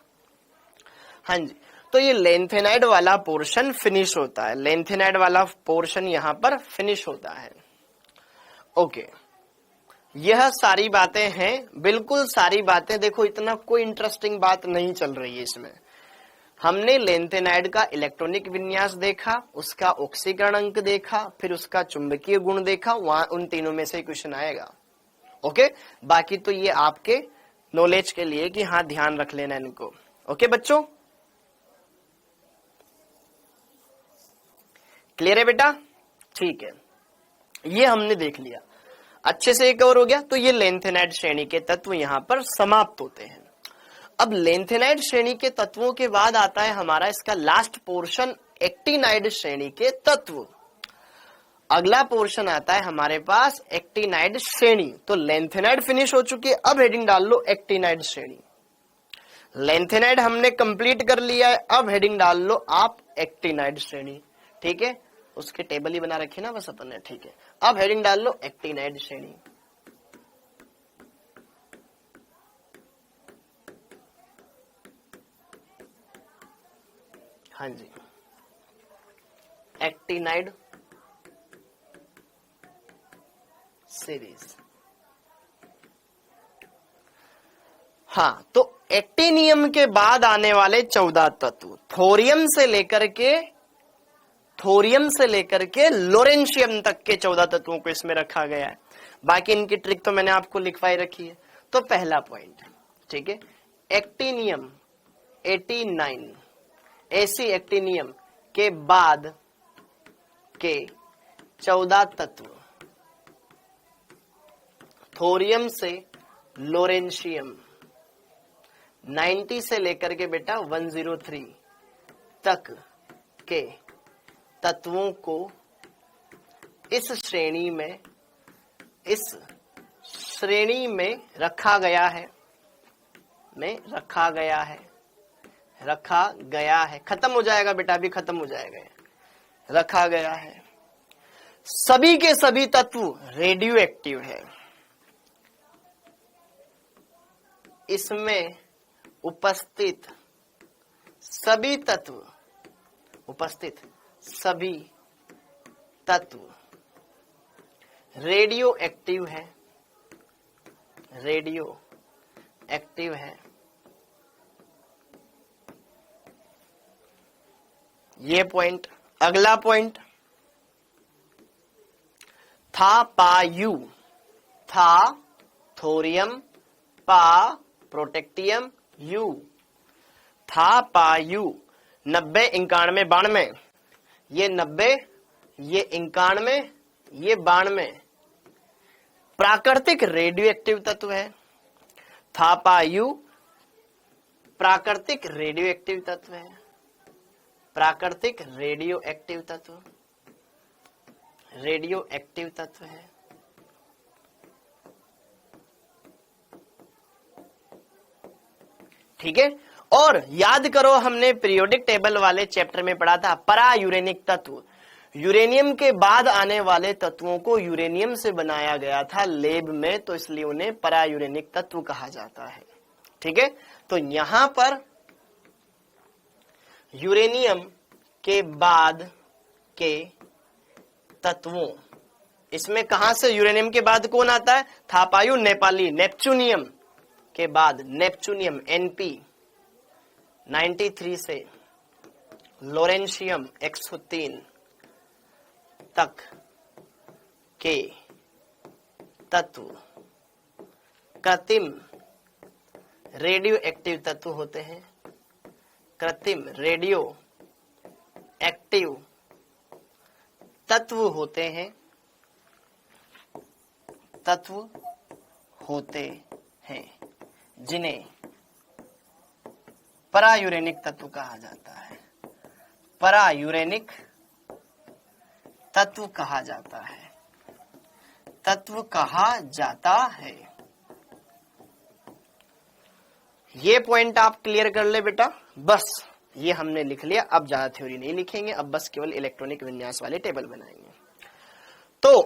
हाँ जी, तो ये लेंथेनाइड वाला पोर्शन फिनिश होता है, लेंथेनाइड वाला पोर्शन यहां पर फिनिश होता है। ओके, यह सारी बातें हैं, बिल्कुल सारी बातें। देखो इतना कोई इंटरेस्टिंग बात नहीं चल रही है इसमें। हमने लेंथेनाइड का इलेक्ट्रॉनिक विन्यास देखा, उसका ऑक्सीकरण अंक देखा, फिर उसका चुंबकीय गुण देखा, वहां उन तीनों में से क्वेश्चन आएगा। ओके, बाकी तो ये आपके नॉलेज के लिए कि हाँ ध्यान रख लेना इनको। ओके बच्चों, क्लियर है बेटा? ठीक है, ये हमने देख लिया, अच्छे से कवर हो गया। तो ये लेंथेनाइड श्रेणी के तत्व यहां पर समाप्त होते हैं। अब लेंथेनाइड श्रेणी के तत्वों के बाद आता है हमारा इसका लास्ट पोर्शन, एक्टिनाइड श्रेणी के तत्व। अगला पोर्शन आता है हमारे पास एक्टिनाइड श्रेणी। तो लेंथेनाइड फिनिश हो चुकी है, अब हेडिंग डाल लो एक्टिनाइड श्रेणी। लेंथेनाइड हमने कंप्लीट कर लिया है, अब हेडिंग डाल लो आप एक्टिनाइड श्रेणी। ठीक है, उसके टेबल ही बना रखे ना बस अपन ने। ठीक है, अब हेडिंग डाल लो एक्टिनाइड श्रेणी। हाँ जी, एक्टिनाइड सीरीज। हाँ, तो एक्टिनियम के बाद आने वाले 14 तत्व, थोरियम से लेकर के लोरेंशियम तक के 14 तत्वों को इसमें रखा गया है। बाकी इनकी ट्रिक तो मैंने आपको लिखवाई रखी है। तो पहला पॉइंट, ठीक है, एक्टिनियम 89, ऐसी एक्टिनियम के बाद के 14 तत्व, थोरियम से लोरेंशियम 90 से लेकर के बेटा 103 तक के तत्वों को इस श्रेणी में रखा गया है, खत्म हो जाएगा बेटा, अभी खत्म हो जाएगा, रखा गया है। सभी के सभी तत्व रेडियो एक्टिव है। इसमें उपस्थित सभी तत्व रेडियो एक्टिव है। ये पॉइंट। अगला पॉइंट, था थोरियम पा प्रोटेक्टियम यू, था पा यू 90 91 92, ये 90 ये 91 ये 92 प्राकृतिक रेडियो एक्टिव तत्व है। था पा यू प्राकृतिक रेडियो एक्टिव तत्व है, प्राकृतिक रेडियो एक्टिव तत्व है। ठीक है, और याद करो हमने पीरियोडिक टेबल वाले चैप्टर में पढ़ा था परा यूरेनिक तत्व। यूरेनियम के बाद आने वाले तत्वों को यूरेनियम से बनाया गया था लेब में, तो इसलिए उन्हें परा यूरेनिक तत्व कहा जाता है। ठीक है, तो यहां पर यूरेनियम के बाद के तत्वों, इसमें कहां से यूरेनियम के बाद कौन आता है? थापायु नेपाली, नेपच्यूनियम के बाद नेपच्यूनियम NP 93 से लोरेंशियम 103 तक के तत्व कृत्रिम रेडियो एक्टिव तत्व होते हैं। कृत्रिम रेडियो एक्टिव तत्व होते हैं जिन्हें परायूरेनिक तत्व कहा जाता है। परायूरेनिक तत्व कहा जाता है। ये पॉइंट आप क्लियर कर ले बेटा, बस ये हमने लिख लिया। अब ज्यादा थ्योरी नहीं लिखेंगे, अब बस केवल इलेक्ट्रॉनिक विन्यास वाले टेबल बनाएंगे। तो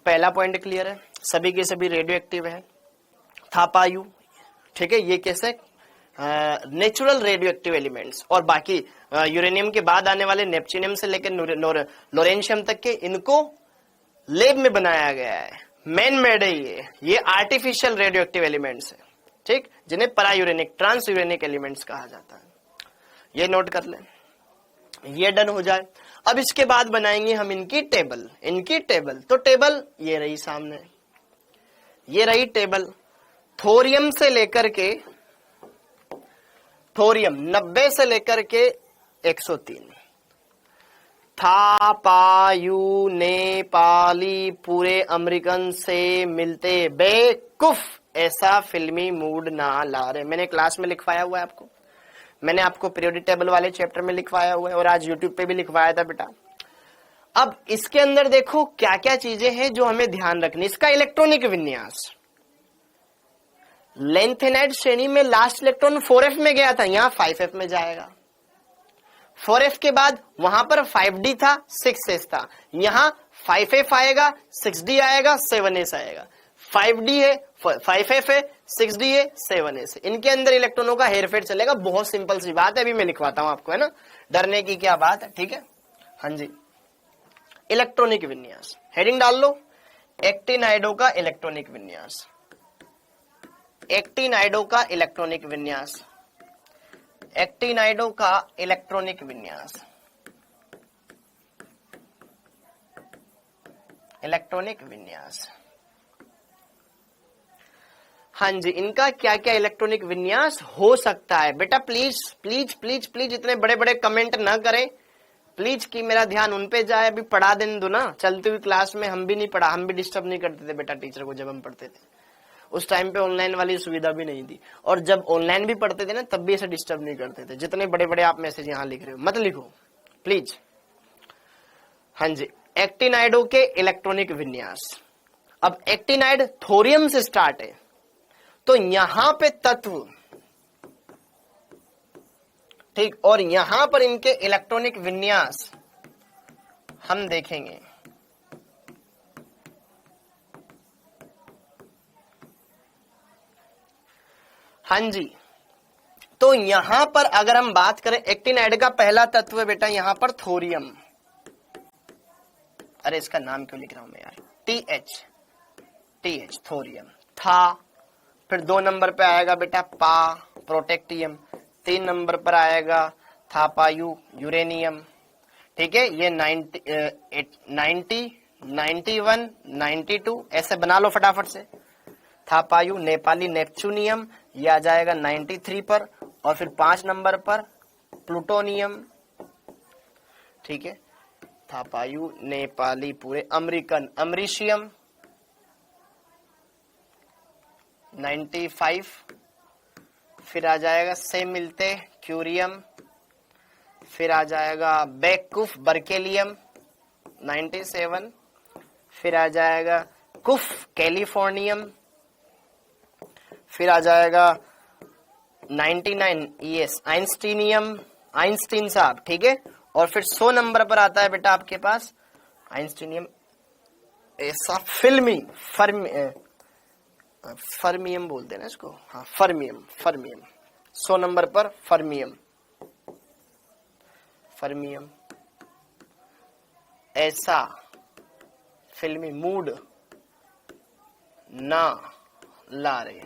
पहला पॉइंट क्लियर है, सभी के सभी रेडियो एक्टिव है। थापायु, ठीक है, ये कैसे नेचुरल रेडियो एक्टिव एलिमेंट्स, और बाकी यूरेनियम के बाद आने वाले नेपच्यूनियम से लेकर लोरेंशियम तक के, इनको लैब में बनाया गया है, मैन मेड है ये आर्टिफिशियल रेडियो एक्टिव एलिमेंट्स है, ठीक, जिन्हें परायूरेनिक ट्रांस यूरेनिक एलिमेंट्स कहा जाता है। ये नोट कर लें, ये डन हो जाए। अब इसके बाद बनाएंगे हम इनकी टेबल। तो टेबल ये रही सामने, ये रही टेबल। थोरियम से लेकर के, थोरियम 90 से लेकर के 103, थापायु नेपाली पूरे अमेरिकन से मिलते, बेवकूफ ऐसा फिल्मी मूड ना ला रहे। मैंने क्लास में लिखवाया हुआ है आपको, मैंने आपको पीरियोडिक टेबल वाले चैप्टर में लिखवाया हुआ है, और आज यूट्यूब पे भी लिखवाया था बेटा। अब इसके अंदर देखो क्या क्या चीजें हैं जो हमें ध्यान रखनी। इसका इलेक्ट्रॉनिक विन्यास, लेंथेनाइड श्रेणी में लास्ट इलेक्ट्रॉन 4f में गया था, यहां 5f में जाएगा। 4f के बाद वहां पर 5d था, 6s था, यहां 5f आएगा, 6d आएगा, 7s आएगा। 5d है, 5f है, 6d है, 7s है। इनके अंदर इलेक्ट्रॉनों का हेरफेर चलेगा। बहुत सिंपल सी बात है, अभी मैं लिखवाता हूं आपको, है ना, डरने की क्या बात है, ठीक है। हाँ जी, इलेक्ट्रॉनिक विन्यास, हेडिंग डाल लो, एक्टिनाइडो का इलेक्ट्रॉनिक विन्यास, एक्टिनाइडो का इलेक्ट्रॉनिक विन्यास, एक्टिनाइडो का इलेक्ट्रॉनिक विन्यास, इलेक्ट्रॉनिक विन्यास। हाँ जी, इनका क्या क्या इलेक्ट्रॉनिक विन्यास हो सकता है बेटा। प्लीज प्लीज प्लीज प्लीज इतने बड़े बड़े कमेंट ना करें प्लीज, कि मेरा ध्यान उन पे जाए। अभी पढ़ा देने दो ना, चलती हुई क्लास में हम भी नहीं पढ़ा, हम भी डिस्टर्ब नहीं करते थे बेटा टीचर को। जब हम पढ़ते थे उस टाइम पे ऑनलाइन वाली सुविधा भी नहीं थी, और जब ऑनलाइन भी पढ़ते थे ना तब भी ऐसे डिस्टर्ब नहीं करते थे। जितने बड़े बड़े आप मैसेज यहाँ लिख रहे हो मत लिखो प्लीज। हाँ जी, एक्टिनाइडो के इलेक्ट्रॉनिक विन्यास। अब एक्टिनाइड थोरियम से स्टार्ट है, तो यहां पे तत्व, ठीक, और यहां पर इनके इलेक्ट्रॉनिक विन्यास हम देखेंगे। हाँ जी, तो यहां पर अगर हम बात करें, एक्टिनाइड का पहला तत्व है बेटा यहां पर थोरियम। अरे इसका नाम क्यों लिख रहा हूं मैं यार, TH थोरियम था। फिर 2 नंबर पे आएगा बेटा पा, प्रोटेक्टियम। 3 नंबर पर आएगा थापायु, यूरेनियम, ठीक है। ये 90, 91, 92 ऐसे बना लो फटाफट से। थापायु नेपाली नेपच्यूनियम, ये आ जाएगा 93 पर, और फिर 5 नंबर पर प्लूटोनियम, ठीक है। थापायु नेपाली पूरे अमेरिकन अमरीशियम 95, फिर आ जाएगा से मिलते क्यूरियम, फिर आ जाएगा बेवकूफ बर्केलियम 97, फिर आ जाएगा कुफ कैलिफोर्नियम, फिर आ जाएगा 99 ES आइंस्टीनियम, आइंस्टीन साहब, ठीक है। और फिर 100 नंबर पर आता है बेटा आपके पास आइंस्टीनियम, ऐसा फिल्मी फर्मियम बोलते हैं ना इसको, हाँ फर्मियम 100 नंबर पर फर्मियम ऐसा फिल्मी मूड ना ला रहे,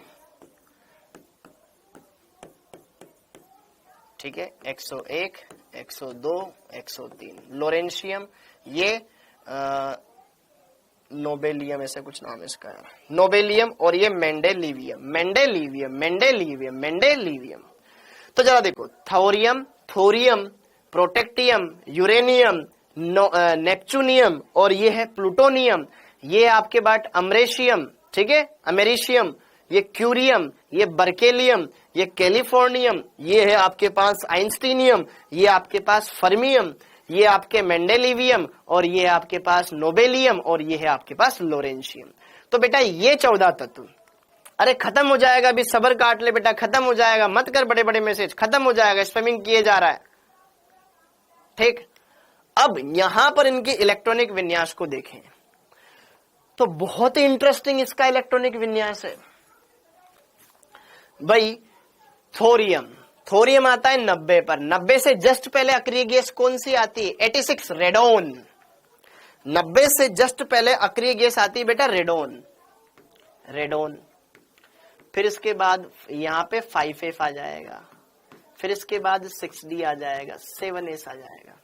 ठीक है। 101, 102, 103 लोरेंशियम, ये नोबेलियम ऐसा कुछ नाम है इसका, नोबेलियम, और ये मेंडेलिवियम। तो जरा देखो, थोरियम, प्रोटेक्टियम, यूरेनियम, नेपच्यूनियम, और ये है प्लूटोनियम, ये आपके बाद अमरेशियम, ठीक है, अमेरिशियम, ये क्यूरियम, ये बर्केलियम, ये कैलिफोर्नियम, ये है आपके पास आइंस्टीनियम, ये आपके पास फर्मियम, ये आपके मेंडेलिवियम, और ये आपके पास नोबेलियम, और ये है आपके पास लोरेंशियम। तो बेटा ये 14 तत्व, अरे खत्म हो जाएगा, अभी सबर काट ले बेटा, खत्म हो जाएगा, मत कर बड़े बड़े मैसेज, खत्म हो जाएगा, स्पैमिंग किए जा रहा है, ठीक। अब यहां पर इनके इलेक्ट्रॉनिक विन्यास को देखें, तो बहुत ही इंटरेस्टिंग इसका इलेक्ट्रॉनिक विन्यास है भाई। थोरियम आता है 90 पर, 90 से जस्ट पहले अक्रिय गैस कौन सी आती है? 86 रेडोन। 90 से जस्ट पहले अक्रिय गैस आती है बेटा रेडोन। फिर इसके बाद यहां पे 5F आ जाएगा, फिर इसके बाद 6D आ जाएगा, 7S आ जाएगा।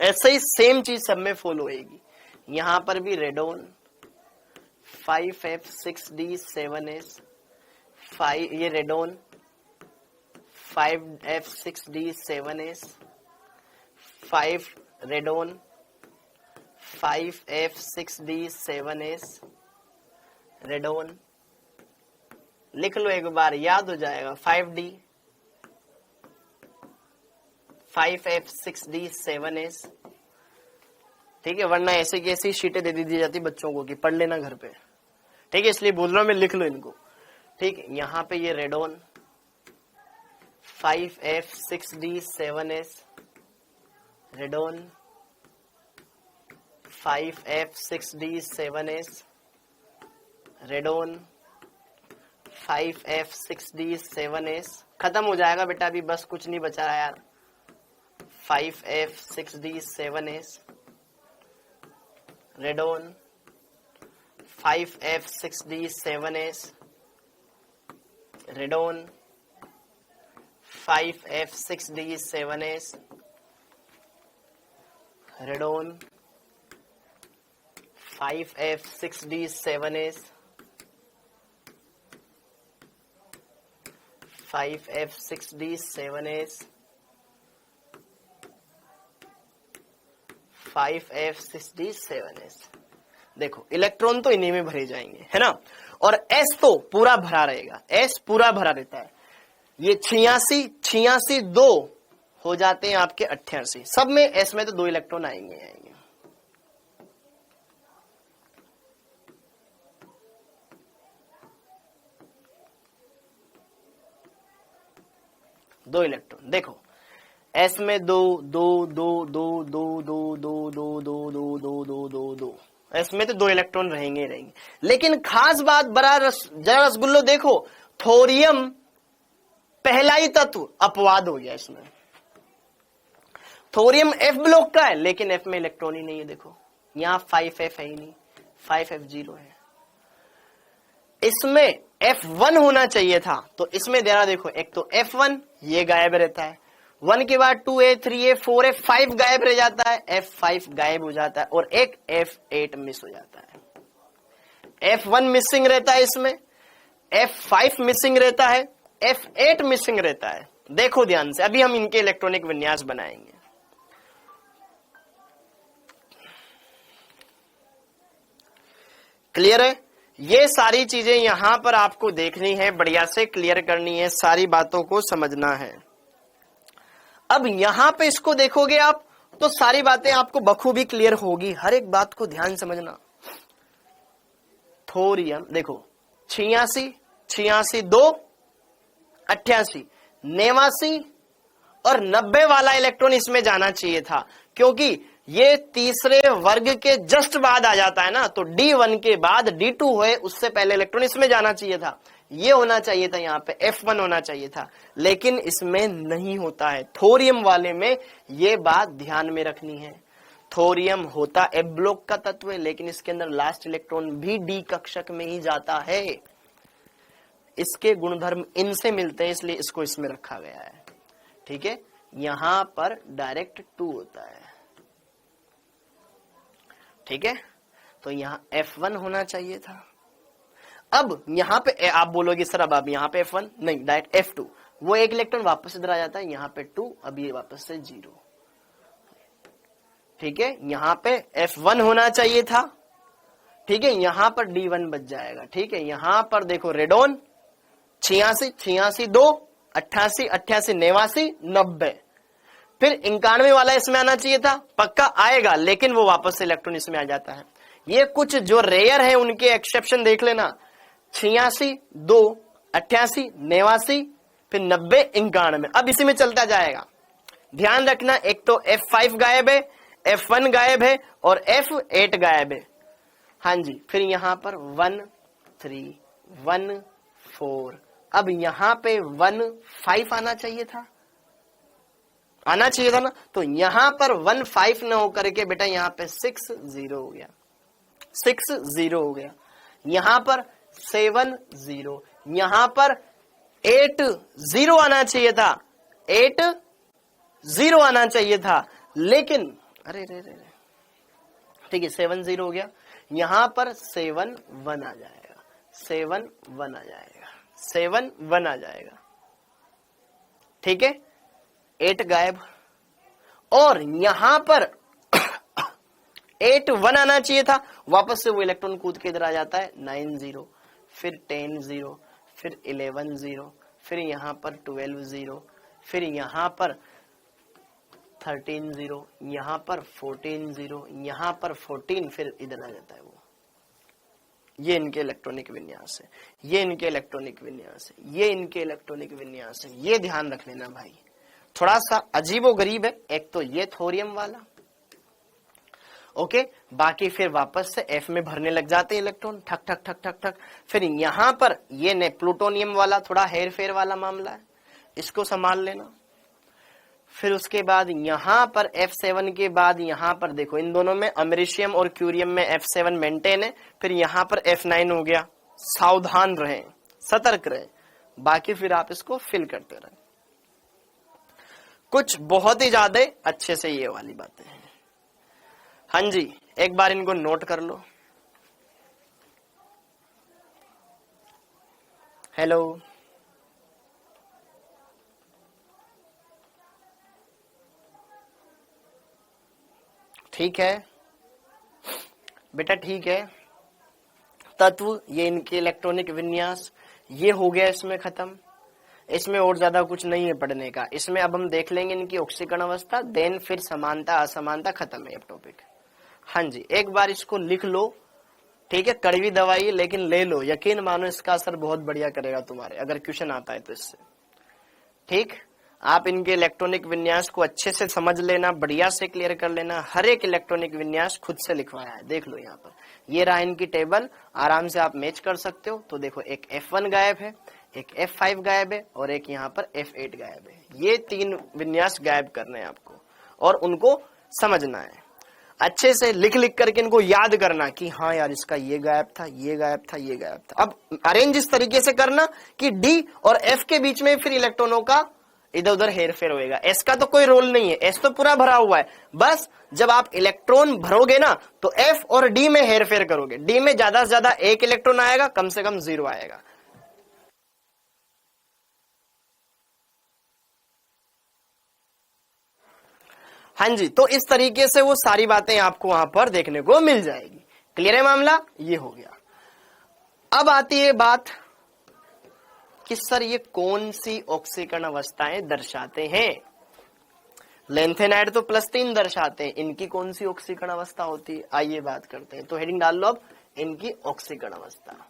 ऐसे ही सेम चीज सब में फॉलो होएगी। यहां पर भी रेडोन, 5F 6D 7S, 5 ये radon, 5F 6D 7S, 5 radon, 5F 6D 7S radon. लिख लो एक बार, याद हो जाएगा। 5D, 5F 6D 7S। ठीक है, वरना ऐसे की ऐसी शीटें दे दी जाती बच्चों को कि पढ़ लेना घर पे। ठीक है, इसलिए बोल रहा हूं मैं, लिख लो इनको। ठीक, यहां पे ये radon, 5F 6D 7S radon, 5F 6D 7S radon, 5F 6D 7S। खत्म हो जाएगा बेटा, अभी बस कुछ नहीं बचा रहा यार। 5F 6D 7S radon, 5F 6D 7S radon, 5F 6D 7S radon, 5F 6D 7S, 5F 6D 7S, 5F 6D 7S। देखो इलेक्ट्रॉन तो इन्हीं में भरे जाएंगे, है ना। और S तो पूरा भरा रहेगा, S पूरा भरा रहता है। ये 86 2 हो जाते हैं आपके 88। सब में S में तो 2 इलेक्ट्रॉन आएंगे। 2 इलेक्ट्रॉन देखो, S में 2 2 2 2 2 2 2 2 2 2 2 2 2 2 S में तो 2 इलेक्ट्रॉन रहेंगे। लेकिन खास बात जरा रसगुल्लो देखो, थोरियम पहला ही तत्व अपवाद हो गया इसमें। थोरियम F ब्लॉक का है, लेकिन F में इलेक्ट्रॉन ही नहीं है। देखो यहां 5F है ही नहीं, 5F 0 है। इसमें F1 होना चाहिए था, तो इसमें दे रहा देखो, एक तो F1 ये गायब रहता है, 1 के बाद 2A 3A 4A 5 गायब रह जाता है, F5 गायब हो जाता है, और एक F8 मिस हो जाता है। F1 मिसिंग रहता है इसमें, F5 मिसिंग रहता है, F8 मिसिंग रहता है। देखो ध्यान से, अभी हम इनके इलेक्ट्रॉनिक विन्यास बनाएंगे। क्लियर है? ये सारी चीजें यहां पर आपको देखनी है, बढ़िया से क्लियर करनी है, सारी बातों को समझना है। अब यहां पे इसको देखोगे आप तो सारी बातें आपको बखूबी क्लियर होगी, हर एक बात को ध्यान समझना। थोरियम देखो 86 2 88 89 और 90 वाला इलेक्ट्रॉन इसमें जाना चाहिए था, क्योंकि ये तीसरे वर्ग के जस्ट बाद आ जाता है ना, तो D1 के बाद D2 हुए, उससे पहले इलेक्ट्रॉन इसमें जाना चाहिए था। ये होना चाहिए था, यहाँ पे F1 होना चाहिए था, लेकिन इसमें नहीं होता है। थोरियम वाले में ये बात ध्यान में रखनी है। थोरियम होता F ब्लॉक का तत्व है, लेकिन इसके अंदर लास्ट इलेक्ट्रॉन भी D कक्षक में ही जाता है। इसके गुणधर्म इनसे मिलते हैं, इसलिए इसको इसमें रखा गया है। ठीक है, यहां पर डायरेक्ट 2 होता है। ठीक है, तो यहां F1 होना चाहिए था। अब यहां पे आप बोलोगे सर अब यहां पे F1 नहीं, डायरेक्ट F2, वो एक इलेक्ट्रॉन वापस इधर आ जाता है, यहां पे 2, अब ये वापस से 0। ठीक है, यहां पे F1 होना चाहिए था। ठीक है, यहां पर D1 बच जाएगा। ठीक है, यहां पर देखो रेडोन 86 2 88 88 89 90, फिर 91 वाला इसमें आना चाहिए था, पक्का आएगा, लेकिन वो वापस से इलेक्ट्रॉन इसमें आ जाता है। ये कुछ जो रेयर है उनके एक्सेप्शन देख लेना, 86 2 88 89 फिर 90 91। अब इसी में चलता जाएगा। ध्यान रखना, एक तो F5 गायब है, F1 गायब है और F8 गायब है। हाँ जी, फिर यहाँ पर 1 3 1 4, अब यहाँ पे 1 5 आना चाहिए था, आना चाहिए था ना, तो यहाँ पर 1 5 न होकर के बेटा यहाँ पे 6 0 हो गया, 6 0 हो गया, यहाँ पर 7 0, यहाँ पर 8 0 आना चाहिए था, 8 0 आना चाहिए था, लेकिन अरे रे रे, ठीक है 7 0 हो गया, यहां पर 7 1 आ जाएगा, 7 1 आ जाएगा, 7 1 आ जाएगा, ठीक है, 8 गायब, और यहां पर 8 1 आना चाहिए था, वापस से वो इलेक्ट्रॉन कूद के इधर आ जाता है, 9 0, फिर 10 0, फिर 11 0, फिर यहां पर 12 0, फिर यहां पर 13 0, यहां पर 14 0, यहां पर 14, फिर इधर आ जाता है वो। ये इनके इलेक्ट्रॉनिक विन्यास है, ये इनके इलेक्ट्रॉनिक विन्यास है, ये इनके इलेक्ट्रॉनिक विन्यास है, ये ध्यान रख लेना भाई, थोड़ा सा अजीबो गरीब है, एक तो ये थोरियम वाला, ओके, बाकी फिर वापस से F में भरने लग जाते हैं इलेक्ट्रॉन, ठक ठक ठक ठक ठक, फिर यहां पर ये ने प्लूटोनियम वाला थोड़ा हेर फेर वाला मामला है, इसको संभाल लेना। फिर उसके बाद यहां पर F7 के बाद यहां पर देखो इन दोनों में अमेरिशियम और क्यूरियम में F7 मेंटेन है, फिर यहां पर F9 हो गया, सावधान रहें, सतर्क रहें, बाकी फिर आप इसको फिल करते रहें, कुछ बहुत ही ज्यादा अच्छे से ये वाली बातें हैं। हाँ जी, एक बार इनको नोट कर लो। हेलो, ठीक है बेटा, ठीक है, तत्व ये इनके इलेक्ट्रॉनिक विन्यास, ये हो गया इसमें खत्म, इसमें और ज्यादा कुछ नहीं है पढ़ने का, इसमें अब हम देख लेंगे इनकी ऑक्सीकरण अवस्था, देन फिर समानता असमानता, खत्म है ये टॉपिक। हाँ जी, एक बार इसको लिख लो, ठीक है, कड़वी दवाई है लेकिन ले लो, यकीन मानो इसका असर बहुत बढ़िया करेगा तुम्हारे, अगर क्वेश्चन आता है तो इससे, ठीक। आप इनके इलेक्ट्रॉनिक विन्यास को अच्छे से समझ लेना, बढ़िया से क्लियर कर लेना, हर एक इलेक्ट्रॉनिक विन्यास खुद से लिखवाया है, देख लो यहाँ पर, ये रहा इनकी टेबल, आराम से आप मैच कर सकते हो। तो देखो एक F1 गायब है, एक F5 गायब है, और एक यहाँ पर F8 गायब है, ये 3 विन्यास गायब करने हैं आपको, और उनको समझना है, अच्छे से लिख लिख करके इनको याद करना कि हाँ यार इसका ये गायब था, ये गायब था, ये गायब था। अब अरेंज इस तरीके से करना कि D और F के बीच में फिर इलेक्ट्रॉनों का इधर उधर हेरफेर होएगा, S का तो कोई रोल नहीं है, S तो पूरा भरा हुआ है, बस जब आप इलेक्ट्रॉन भरोगे ना तो F और D में हेरफेर करोगे, D में ज्यादा से ज्यादा 1 इलेक्ट्रॉन आएगा, कम से कम 0 आएगा। हाँ जी, तो इस तरीके से वो सारी बातें आपको वहां पर देखने को मिल जाएगी। क्लियर है मामला, ये हो गया। अब आती है बात कि सर ये कौन सी ऑक्सीकरण अवस्थाएं दर्शाते हैं। लेंथेनाइड तो +3 दर्शाते हैं, इनकी कौन सी ऑक्सीकरण अवस्था होती है, आइए बात करते हैं। तो हेडिंग डाल लो अब, इनकी ऑक्सीकरण अवस्था।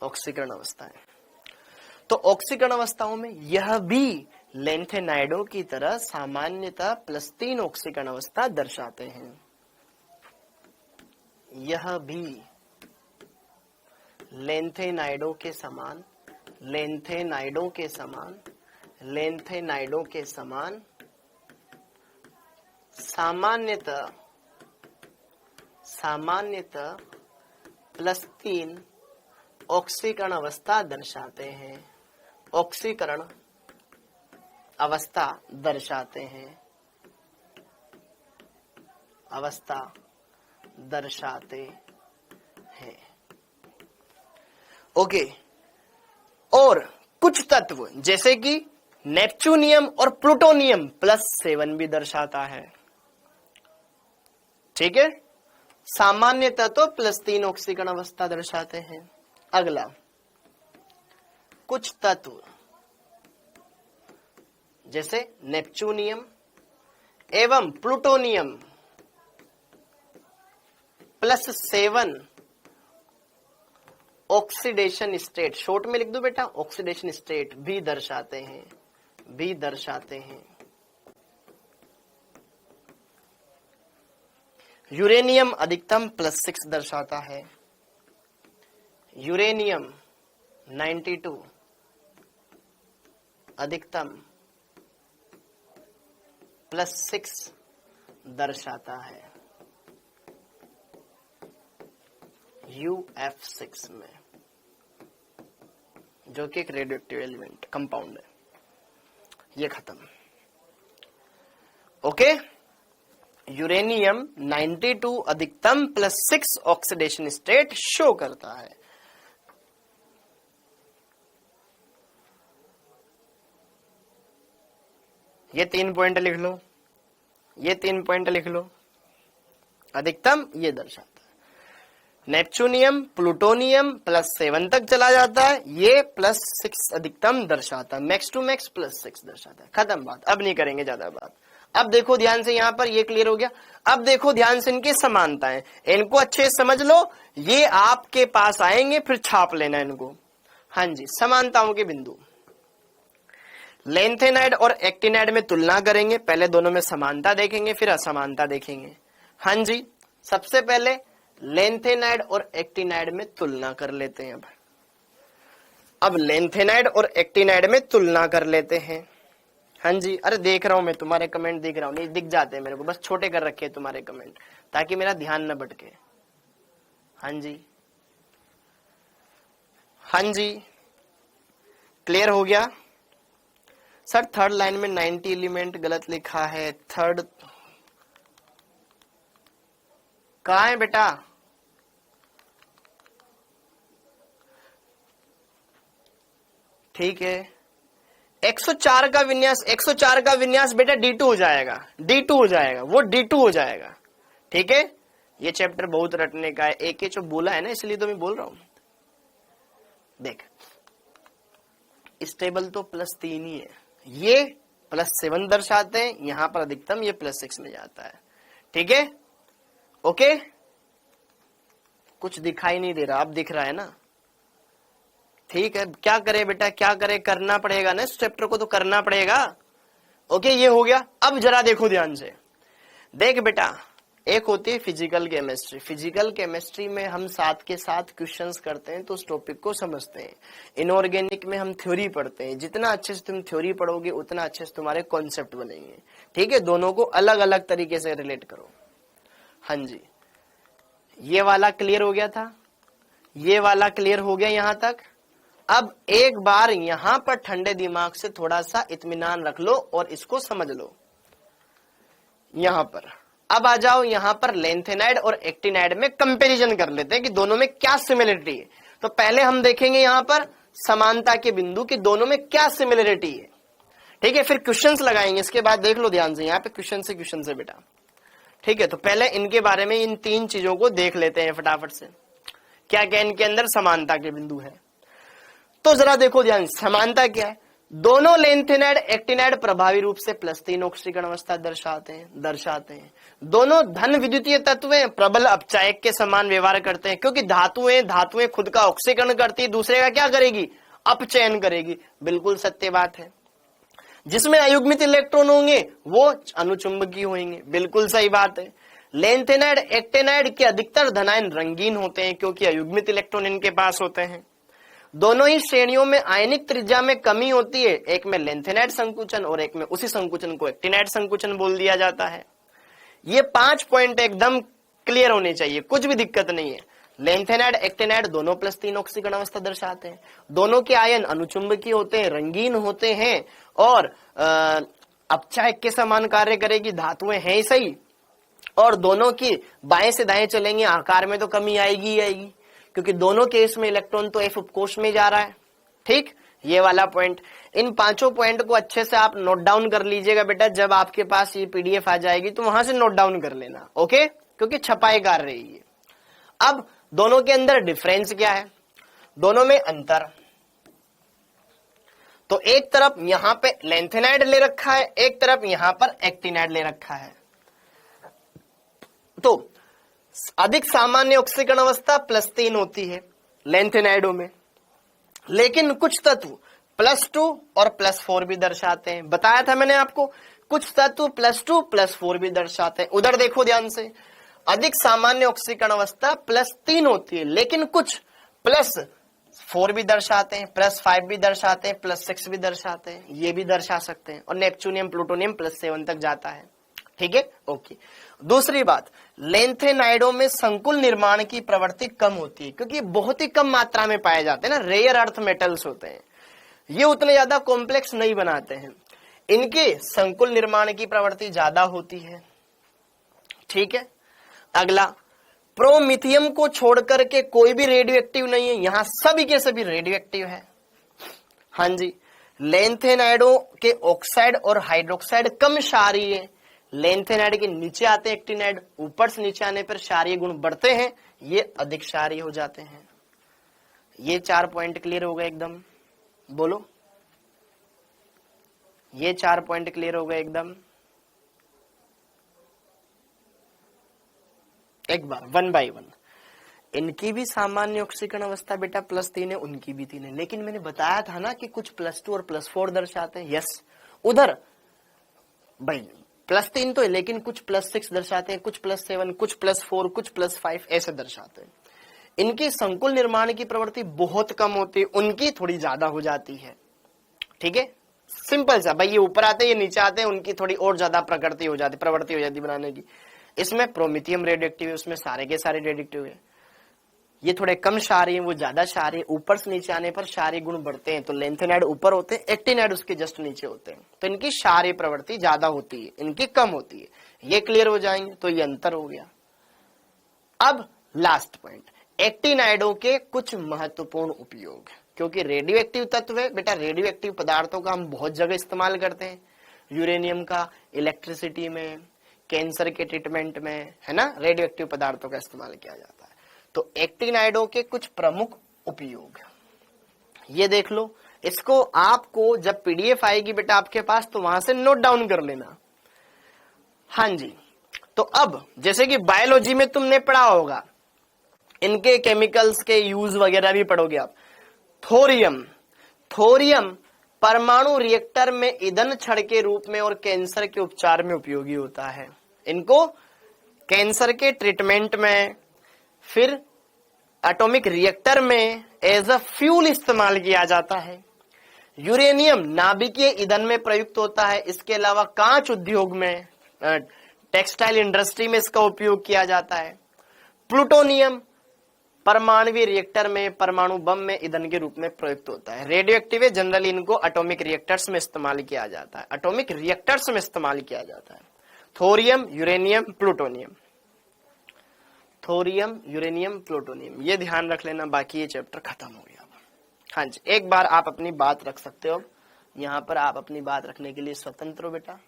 ऑक्सीकरण अवस्थाएं, तो ऑक्सीकरण अवस्थाओं में यह भी लेंथेनाइडों की तरह सामान्यतः +3 ऑक्सीकरण अवस्था दर्शाते हैं। यह भी लेंथेनाइडों के समान, लेंथेनाइडों के समान, लेंथेनाइडों के समान सामान्यतः +3 ऑक्सीकरण अवस्था दर्शाते हैं, ऑक्सीकरण अवस्था दर्शाते हैं, अवस्था दर्शाते हैं। ओके, और कुछ तत्व जैसे कि नेपच्यूनियम और प्लूटोनियम +7 भी दर्शाता है, ठीक है। सामान्यतः तो +3 ऑक्सीकरण अवस्था दर्शाते हैं। अगला, कुछ तत्व जैसे नेपच्यूनियम एवं प्लूटोनियम +7 ऑक्सीडेशन स्टेट, शॉर्ट में लिख दो बेटा, ऑक्सीडेशन स्टेट भी दर्शाते हैं, भी दर्शाते हैं। यूरेनियम अधिकतम +6 दर्शाता है, यूरेनियम 92 अधिकतम +6 दर्शाता है UF6 में, जो कि एक रेडियोएक्टिव एलिमेंट कंपाउंड है। ये खत्म। ओके, यूरेनियम 92 अधिकतम +6 ऑक्सीडेशन स्टेट शो करता है। ये 3 पॉइंट लिख लो, ये 3 पॉइंट लिख लो। अधिकतम ये दर्शाता है। नेपच्यूनियम प्लूटोनियम +7 तक चला जाता है, ये +6 अधिकतम दर्शाता है, मैक्स टू मैक्स +6 दर्शाता है। खत्म बात, अब नहीं करेंगे ज्यादा बात। अब देखो ध्यान से, यहां पर ये क्लियर हो गया। अब देखो ध्यान से इनकी समानताएं, इनको अच्छे से समझ लो, ये आपके पास आएंगे फिर छाप लेना इनको। हाँ जी, समानताओं के बिंदु। लेंथेनाइड और एक्टिनाइड में तुलना करेंगे, पहले दोनों में समानता देखेंगे फिर असमानता देखेंगे। हाँ जी, सबसे पहले लेंथेनाइड और एक्टिनाइड में तुलना कर लेते हैं। अब लेंथेनाइड और एक्टिनाइड में तुलना कर लेते हैं। हाँ जी, अरे देख रहा हूं मैं, तुम्हारे कमेंट देख रहा हूं, नहीं दिख जाते हैं मेरे को, बस छोटे कर रखे हैं तुम्हारे कमेंट ताकि मेरा ध्यान न भटके। हाँ जी, हाँ जी, क्लियर हो गया। सर थर्ड लाइन में 90 एलिमेंट गलत लिखा है, थर्ड कहाँ है बेटा? ठीक है, 104 का विन्यास, 104 का विन्यास बेटा D2 हो जाएगा, D2 हो जाएगा, वो D2 हो जाएगा। ठीक है, ये चैप्टर बहुत रटने का है, एक जो बोला है ना, इसलिए तो मैं बोल रहा हूं। देख, स्टेबल तो +3 ही है, ये +7 दर्शाते हैं, यहां पर अधिकतम ये +6 में जाता है। ठीक है, ओके, कुछ दिखाई नहीं दे रहा, अब दिख रहा है ना? ठीक है, क्या करे बेटा, क्या करे, करना पड़ेगा ना, इस चैप्टर को तो करना पड़ेगा। ओके, ये हो गया। अब जरा देखो ध्यान से, देख बेटा, एक होती है फिजिकल केमिस्ट्री। फिजिकल केमिस्ट्री में हम साथ के साथ क्वेश्चंस करते हैं तो उस टॉपिक को समझते हैं। इनऑर्गेनिक में हम थ्योरी पढ़ते हैं, जितना अच्छे से तुम थ्योरी पढ़ोगे उतना अच्छे से तुम्हारे कॉन्सेप्ट बनेंगे। ठीक है, दोनों को अलग अलग तरीके से रिलेट करो। हाँ जी, ये वाला क्लियर हो गया था, ये वाला क्लियर हो गया यहां तक। अब एक बार यहां पर ठंडे दिमाग से थोड़ा सा इत्मीनान रख लो और इसको समझ लो। यहां पर अब आ जाओ, यहां पर लेंथेनाइड और एक्टिनाइड में कंपैरिजन कर लेते हैं कि दोनों में क्या सिमिलरिटी है। तो पहले हम देखेंगे यहां पर समानता के बिंदु कि दोनों में क्या सिमिलरिटी है। ठीक है, फिर क्वेश्चंस लगाएंगे, इसके बाद देख लो ध्यान से, यहाँ पे क्वेश्चन से बेटा। ठीक है, तो पहले इनके बारे में, इन 3 चीजों को देख लेते हैं फटाफट से, क्या क्या इनके अंदर समानता के बिंदु है। तो जरा देखो ध्यान, समानता क्या है? दोनों लेंथेनाइड एक्टिनाइड प्रभावी रूप से +3 ऑक्सीकरण अवस्था दर्शाते हैं। दोनों धन विद्युतीय तत्व हैं, प्रबल अपचायक के समान व्यवहार करते हैं, क्योंकि धातुएं खुद का ऑक्सीकरण करती है, दूसरे का क्या करेगी? अपचयन करेगी। बिल्कुल सत्य बात है। जिसमें अयुग्मित इलेक्ट्रॉन होंगे वो अनुचुंबकीय होंगे, बिल्कुल सही बात है। लेंथेनाइड एक्टिनाइड के अधिकतर धनायन रंगीन होते हैं क्योंकि अयुग्मित इलेक्ट्रॉन इनके पास होते हैं। दोनों ही श्रेणियों में आयनिक त्रिज्या में कमी होती है, एक में लेंथेनाइड संकुचन और एक में उसी संकुचन को एक्टिनाइड संकुचन बोल दिया जाता है। ये 5 पॉइंट एकदम क्लियर होने चाहिए, कुछ भी दिक्कत नहीं है। लेंथेनाइड एक्टिनाइड दोनों +3 ऑक्सीकरण अवस्था दर्शाते हैं, दोनों के आयन अनुचुंबकीय होते हैं, रंगीन होते हैं और अपचायक के समान कार्य करेगी, धातुएं हैं ही सही, और दोनों की बाएं से दाएं चलेंगे, आकार में तो कमी आएगी ही आएगी, क्योंकि दोनों केस में इलेक्ट्रॉन तो F उपकोष में जा रहा है। ठीक, ये वाला पॉइंट, इन 5 पॉइंट को अच्छे से आप नोट डाउन कर लीजिएगा बेटा, जब आपके पास ये PDF आ जाएगी तो वहां से नोट डाउन कर लेना। ओके, क्योंकि छपाई कर रही है। अब दोनों के अंदर डिफरेंस क्या है, दोनों में अंतर। तो एक तरफ यहां पे लेंथेनाइड ले रखा है, एक तरफ यहां पर एक्टिनाइड ले रखा है। तो अधिक सामान्य ऑक्सीकरण अवस्था +3 होती है, लेंथेनाइडो में। लेकिन कुछ तत्व +2 और +4 भी दर्शाते हैं। बताया था मैंने आपको, कुछ तत्व +2 +4 भी दर्शाते हैं। उधर देखो ध्यान से, अधिक सामान्य ऑक्सीकरण अवस्था +3 होती है, लेकिन कुछ +4 भी दर्शाते हैं, +5 भी दर्शाते हैं, +6 भी दर्शाते हैं, ये भी दर्शा सकते हैं। और नेपच्यूनियम प्लूटोनियम +7 तक जाता है। ठीक है, ओके। दूसरी बात, लेंथेनाइडो में संकुल निर्माण की प्रवृत्ति कम होती है, क्योंकि बहुत ही कम मात्रा में पाए जाते हैं ना, रेयर अर्थ मेटल्स होते हैं, ये उतने ज्यादा कॉम्प्लेक्स नहीं बनाते हैं, इनके संकुल निर्माण की प्रवृत्ति ज्यादा होती है। ठीक है, अगला, प्रोमिथियम को छोड़कर के कोई भी रेडियो एक्टिव नहीं है, यहां सभी के सभी रेडियो एक्टिव है। हाँ जी, लेंथेनाइडो के ऑक्साइड और हाइड्रोक्साइड कम क्षारीय है। लेंथेनाइड के नीचे आते हैं एक्टिनाइड, ऊपर से नीचे आने पर क्षारीय गुण बढ़ते हैं, ये अधिक क्षारीय हो जाते हैं। ये 4 पॉइंट क्लियर हो गए एकदम, बोलो, ये 4 पॉइंट क्लियर हो गए एकदम। एक बार 1 बाय 1, इनकी भी सामान्य ऑक्सीकरण अवस्था बेटा +3 है, उनकी भी 3 है, लेकिन मैंने बताया था ना कि कुछ +2 और +4 दर्शाते हैं। यस, उधर भाई +3 तो है, लेकिन कुछ +6 दर्शाते हैं, कुछ +7, कुछ +4, कुछ +5 ऐसे दर्शाते हैं। इनकी संकुल निर्माण की प्रवृत्ति बहुत कम होती है, उनकी थोड़ी ज्यादा हो जाती है। ठीक है, सिंपल सा भाई, ये ऊपर आते हैं ये नीचे आते हैं, उनकी थोड़ी और ज्यादा प्रवृत्ति हो जाती बनाने की। इसमें प्रोमिथियम रेडियो एक्टिव है, उसमें सारे के सारे रेडियो एक्टिव है। ये थोड़े कम क्षारीय, वो ज्यादा क्षारीय, ऊपर से नीचे आने पर क्षारीय गुण बढ़ते हैं। तो लेंथेनाइड ऊपर होते हैं, एक्टिनाइड उसके जस्ट नीचे होते हैं, तो इनकी क्षारीय प्रवृत्ति ज्यादा होती है, इनकी कम होती है। ये क्लियर हो जाएंगे तो ये अंतर हो गया। अब लास्ट पॉइंट, एक्टिनाइडों के कुछ महत्वपूर्ण उपयोग, क्योंकि रेडियो एक्टिव तत्व है बेटा, रेडियो एक्टिव पदार्थों का हम बहुत जगह इस्तेमाल करते हैं, यूरेनियम का इलेक्ट्रिसिटी में, कैंसर के ट्रीटमेंट में, है ना, रेडियो एक्टिव पदार्थों का इस्तेमाल किया जाता है। तो एक्टिनाइडों के कुछ प्रमुख उपयोग ये देख लो, इसको आपको जब पीडीएफ आएगी बेटा आपके पास, तो वहां से नोट डाउन कर लेना। हाँ जी, तो अब जैसे कि बायोलॉजी में तुमने पढ़ा होगा, इनके केमिकल्स के यूज वगैरह भी पढ़ोगे आप। थोरियम, थोरियम परमाणु रिएक्टर में ईंधन छड़ के रूप में और कैंसर के उपचार में उपयोगी होता है। इनको कैंसर के ट्रीटमेंट में, फिर एटॉमिक रिएक्टर में एज अ फ्यूल इस्तेमाल किया जाता है। यूरेनियम नाभिकीय ईंधन में प्रयुक्त होता है। इसके अलावा कांच उद्योग में, टेक्सटाइल इंडस्ट्री में इसका उपयोग किया जाता है। प्लूटोनियम परमाणु रिएक्टर में, परमाणु बम में ईंधन के रूप में प्रयुक्त होता है। रेडियो एक्टिव है, जनरली इनको एटॉमिक रिएक्टर्स में इस्तेमाल किया जाता है, एटॉमिक रिएक्टर्स में इस्तेमाल किया जाता है। Thorium, uranium, plutonium, thorium, uranium, plutonium, ये ध्यान रख लेना, बाकी ये चैप्टर खत्म हो गया। हाँ जी, एक बार आप अपनी बात रख सकते हो, यहाँ पर आप अपनी बात रखने के लिए स्वतंत्र हो बेटा।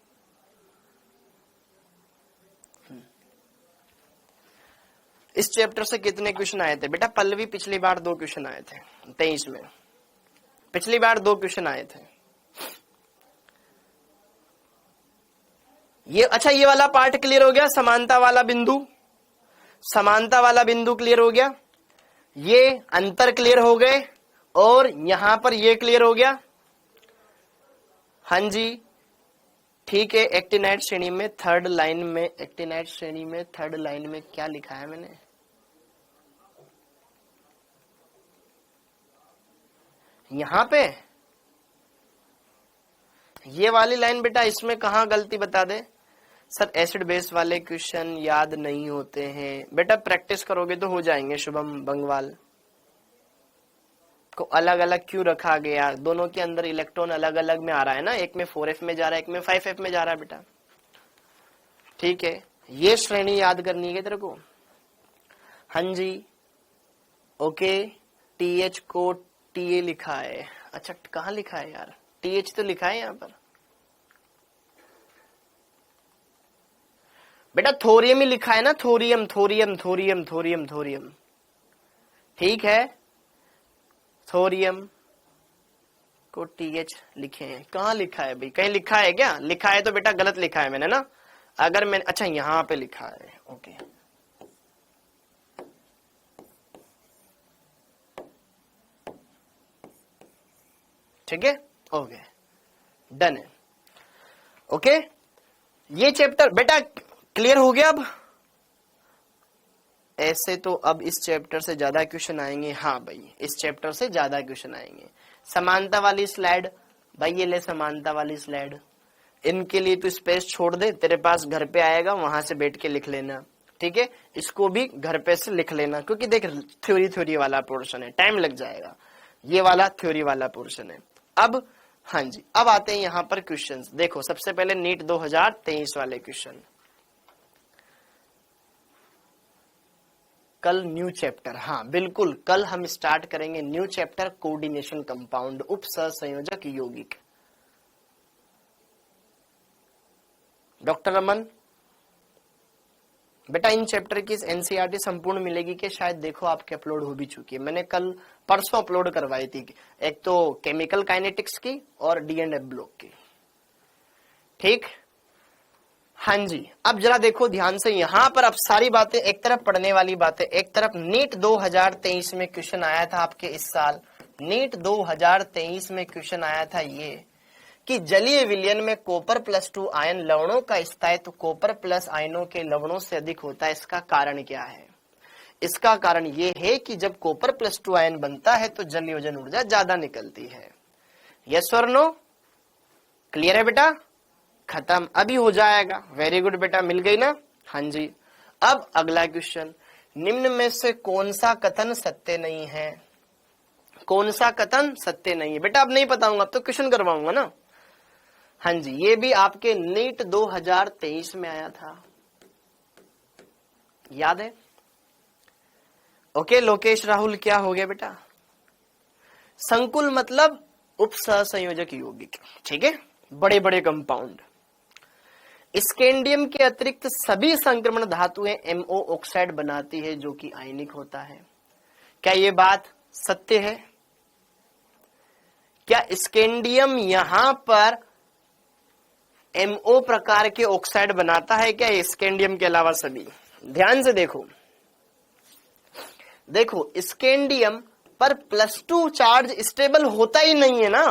इस चैप्टर से कितने क्वेश्चन आए थे बेटा? पल्लवी पिछली बार 2 क्वेश्चन आए थे 23 में, पिछली बार 2 क्वेश्चन आए थे। ये अच्छा, ये वाला पार्ट क्लियर हो गया, समानता वाला बिंदु, समानता वाला बिंदु क्लियर हो गया, ये अंतर क्लियर हो गए, और यहां पर ये क्लियर हो गया। हाँ जी, ठीक है। एक्टिनाइड श्रेणी में थर्ड लाइन में, एक्टिनाइड श्रेणी में थर्ड लाइन में क्या लिखा है मैंने? यहां पे ये वाली लाइन बेटा, इसमें कहां गलती बता दे सर? एसिड बेस वाले क्वेश्चन याद नहीं होते हैं बेटा, प्रैक्टिस करोगे तो हो जाएंगे। शुभम बंगवाल को अलग अलग क्यों रखा गया? दोनों के अंदर इलेक्ट्रॉन अलग अलग में आ रहा है ना, एक में 4f में जा रहा है, एक में 5f में जा रहा है बेटा। ठीक है, ये श्रेणी याद करनी है तेरे को। हाँ जी, ओके। TH को TA लिखा है, अच्छा कहाँ लिखा है यार? TH तो लिखा है यहाँ पर बेटा, थोरियम ही लिखा है ना, thorium, thorium, thorium, thorium, thorium, ठीक है। थोरियम को TH लिखे हैं, कहाँ लिखा है भाई? कहीं लिखा है क्या? लिखा है तो बेटा गलत लिखा है मैंने ना, अगर मैंने, अच्छा यहां पे लिखा है, ओके। ठीक है, ओके, डन है। ओके, ये चैप्टर बेटा क्लियर हो गया। अब ऐसे तो अब इस चैप्टर से ज्यादा क्वेश्चन आएंगे। हाँ भाई, इस चैप्टर से ज्यादा क्वेश्चन आएंगे। समानता वाली स्लाइड, भाई ये ले समानता वाली स्लाइड, इनके लिए तो स्पेस छोड़ दे, तेरे पास घर पे आएगा, वहां से बैठ के लिख लेना, ठीक है। इसको भी घर पे से लिख लेना, क्योंकि देख थ्योरी वाला पोर्शन है, टाइम लग जाएगा। ये वाला थ्योरी वाला पोर्शन है। अब हाँ जी, अब आते हैं यहाँ पर क्वेश्चंस। देखो सबसे पहले नीट 2023 वाले क्वेश्चन। कल न्यू चैप्टर, हाँ बिल्कुल, कल हम स्टार्ट करेंगे न्यू चैप्टर कोऑर्डिनेशन कंपाउंड, उप सहसंयोजक यौगिक। डॉक्टर रमन बेटा इन चैप्टर की एनसीईआरटी संपूर्ण मिलेगी कि शायद देखो आपके अपलोड हो भी चुकी है, मैंने कल परसों अपलोड करवाई थी, एक तो केमिकल काइनेटिक्स की और डी&एफ ब्लॉक की, ठीक। हाँ जी, अब जरा देखो ध्यान से, यहां पर अब सारी बातें एक तरफ पढ़ने वाली बातें, एक तरफ नीट 2023 में क्वेश्चन आया था आपके इस साल, नीट 2023 में क्वेश्चन आया था ये कि जलीय विलयन में कॉपर +2 आयन लवणों का स्थायित्व कॉपर प्लस आयनों के लवणों से अधिक होता है, इसका कारण क्या है। इसका कारण ये है कि जब कॉपर +2 आयन बनता है तो जल योजन ऊर्जा ज्यादा निकलती है। यस और नो, क्लियर है बेटा, खत्म, अभी हो जाएगा। वेरी गुड बेटा, मिल गई ना। हाँ जी, अब अगला क्वेश्चन, निम्न में से कौन सा कथन सत्य नहीं है। कौन सा कथन सत्य नहीं है बेटा, अब नहीं बताऊंगा, अब तो क्वेश्चन करवाऊंगा ना। हाँ जी, ये भी आपके नीट 2023 में आया था, याद है। ओके लोकेश राहुल, क्या हो गया बेटा। संकुल मतलब उप सहसंयोजक यौगिक, ठीक है, बड़े बड़े कंपाउंड। स्कैंडियम के अतिरिक्त सभी संक्रमण धातुएं MO ऑक्साइड बनाती है जो कि आयनिक होता है। क्या ये बात सत्य है। क्या स्कैंडियम यहां पर MO प्रकार के ऑक्साइड बनाता है क्या, स्कैंडियम के अलावा सभी। ध्यान से देखो, देखो स्कैंडियम पर +2 चार्ज स्टेबल होता ही नहीं है ना।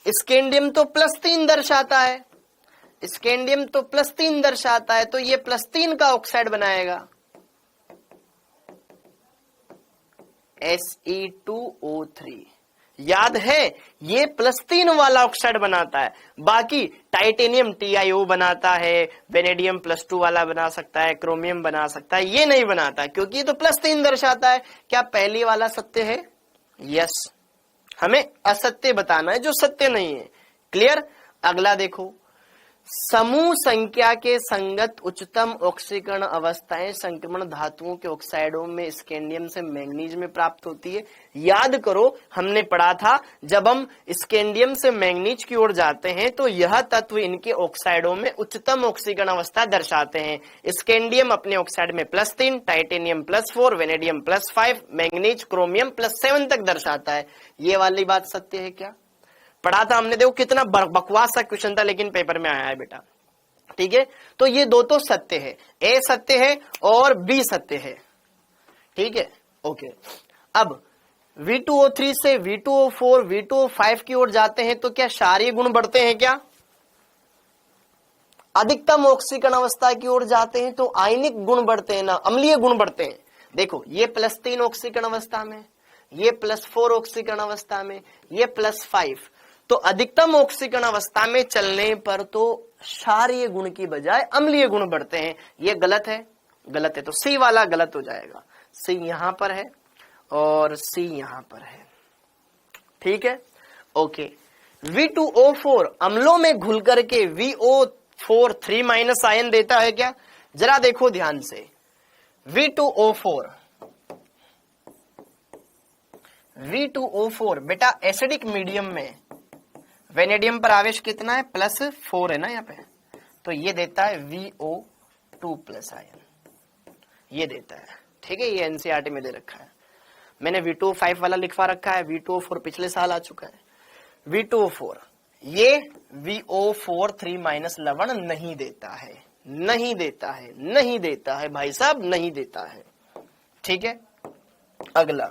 स्कैंडियम तो +3 दर्शाता है, स्कैंडियम तो +3 दर्शाता है, तो ये +3 का ऑक्साइड बनाएगा, Se2O3। याद है, ये +3 वाला ऑक्साइड बनाता है। बाकी टाइटेनियम TiO बनाता है, वेनेडियम +2 वाला बना सकता है, क्रोमियम बना सकता है, ये नहीं बनाता क्योंकि ये तो +3 दर्शाता है। क्या पहली वाला सत्य है। यस, हमें असत्य बताना है जो सत्य नहीं है। क्लियर। अगला देखो, समूह संख्या के संगत उच्चतम ऑक्सीकरण अवस्थाएं संक्रमण धातुओं के ऑक्साइडों में स्कैंडियम से मैंगनीज में प्राप्त होती है। याद करो, हमने पढ़ा था जब हम स्कैंडियम से मैंगनीज की ओर जाते हैं तो यह तत्व इनके ऑक्साइडों में उच्चतम ऑक्सीकरण अवस्था दर्शाते हैं। स्कैंडियम अपने ऑक्साइड में +3, टाइटेनियम +4, वेनेडियम +5, मैंगनीज क्रोमियम +7 तक दर्शाता है। ये वाली बात सत्य है क्या। पढ़ा था हमने, देखो कितना बकवास सा क्वेश्चन था लेकिन पेपर में आया है बेटा, ठीक है। तो ये दो तो सत्य है, ए सत्य है और बी सत्य है, ठीक है। ओके, अब V2O3 से V2O4 V2O5 की ओर जाते हैं तो क्या क्षारीय गुण बढ़ते हैं क्या। अधिकतम ऑक्सीकरण अवस्था की ओर जाते हैं तो आयनिक गुण बढ़ते हैं ना, अम्लीय गुण बढ़ते हैं। देखो ये +3 ऑक्सीकरण अवस्था में, ये +4 ऑक्सीकरण अवस्था में, ये +5, तो अधिकतम ऑक्सीकरण अवस्था में चलने पर तो क्षारीय गुण की बजाय अम्लीय गुण बढ़ते हैं। ये गलत है, गलत है, तो सी वाला गलत हो जाएगा। सी यहां पर है और सी यहां पर है, ठीक है। ओके, V2O4 अम्लों में घुल करके VO4 3- आयन देता है क्या। जरा देखो ध्यान से, V2O4 बेटा एसिडिक मीडियम में वेनेडियम पर आवेश कितना है, +4 है ना यहाँ पे, तो ये देता है VO2+ आयन, ये देता है, ठीक है। ये एनसीईआरटी में दे रखा है, मैंने V2O5 वाला लिखवा रखा है, V2O4 पिछले साल आ चुका है। V2O4 ये VO4 3- लवण नहीं देता है, नहीं देता है, नहीं देता है भाई साहब, नहीं देता है, ठीक है। अगला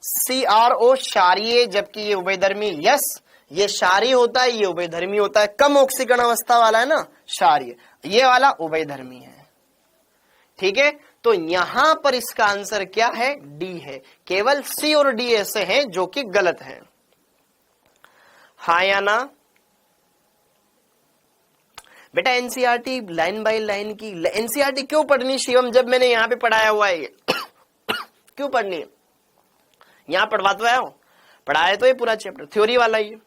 CRO क्षारीय, जबकि ये उभयधर्मी। यस, ये क्षारीय होता है, ये उभयधर्मी होता है। कम ऑक्सीकरण अवस्था वाला है ना क्षारीय, ये वाला उभयधर्मी है। ठीक है, तो यहां पर इसका आंसर क्या है? डी है। केवल सी और डी ऐसे हैं जो कि गलत है। हाँ या ना? बेटा एनसीईआरटी लाइन बाय लाइन की, एनसीईआरटी क्यों पढ़नी शिवम, जब मैंने यहां पे पढ़ाया हुआ है? क्यों पढ़नी है? यहां पढ़वा तो आया हूं, पढ़ाया तो ये पूरा चैप्टर थ्योरी वाला ही है।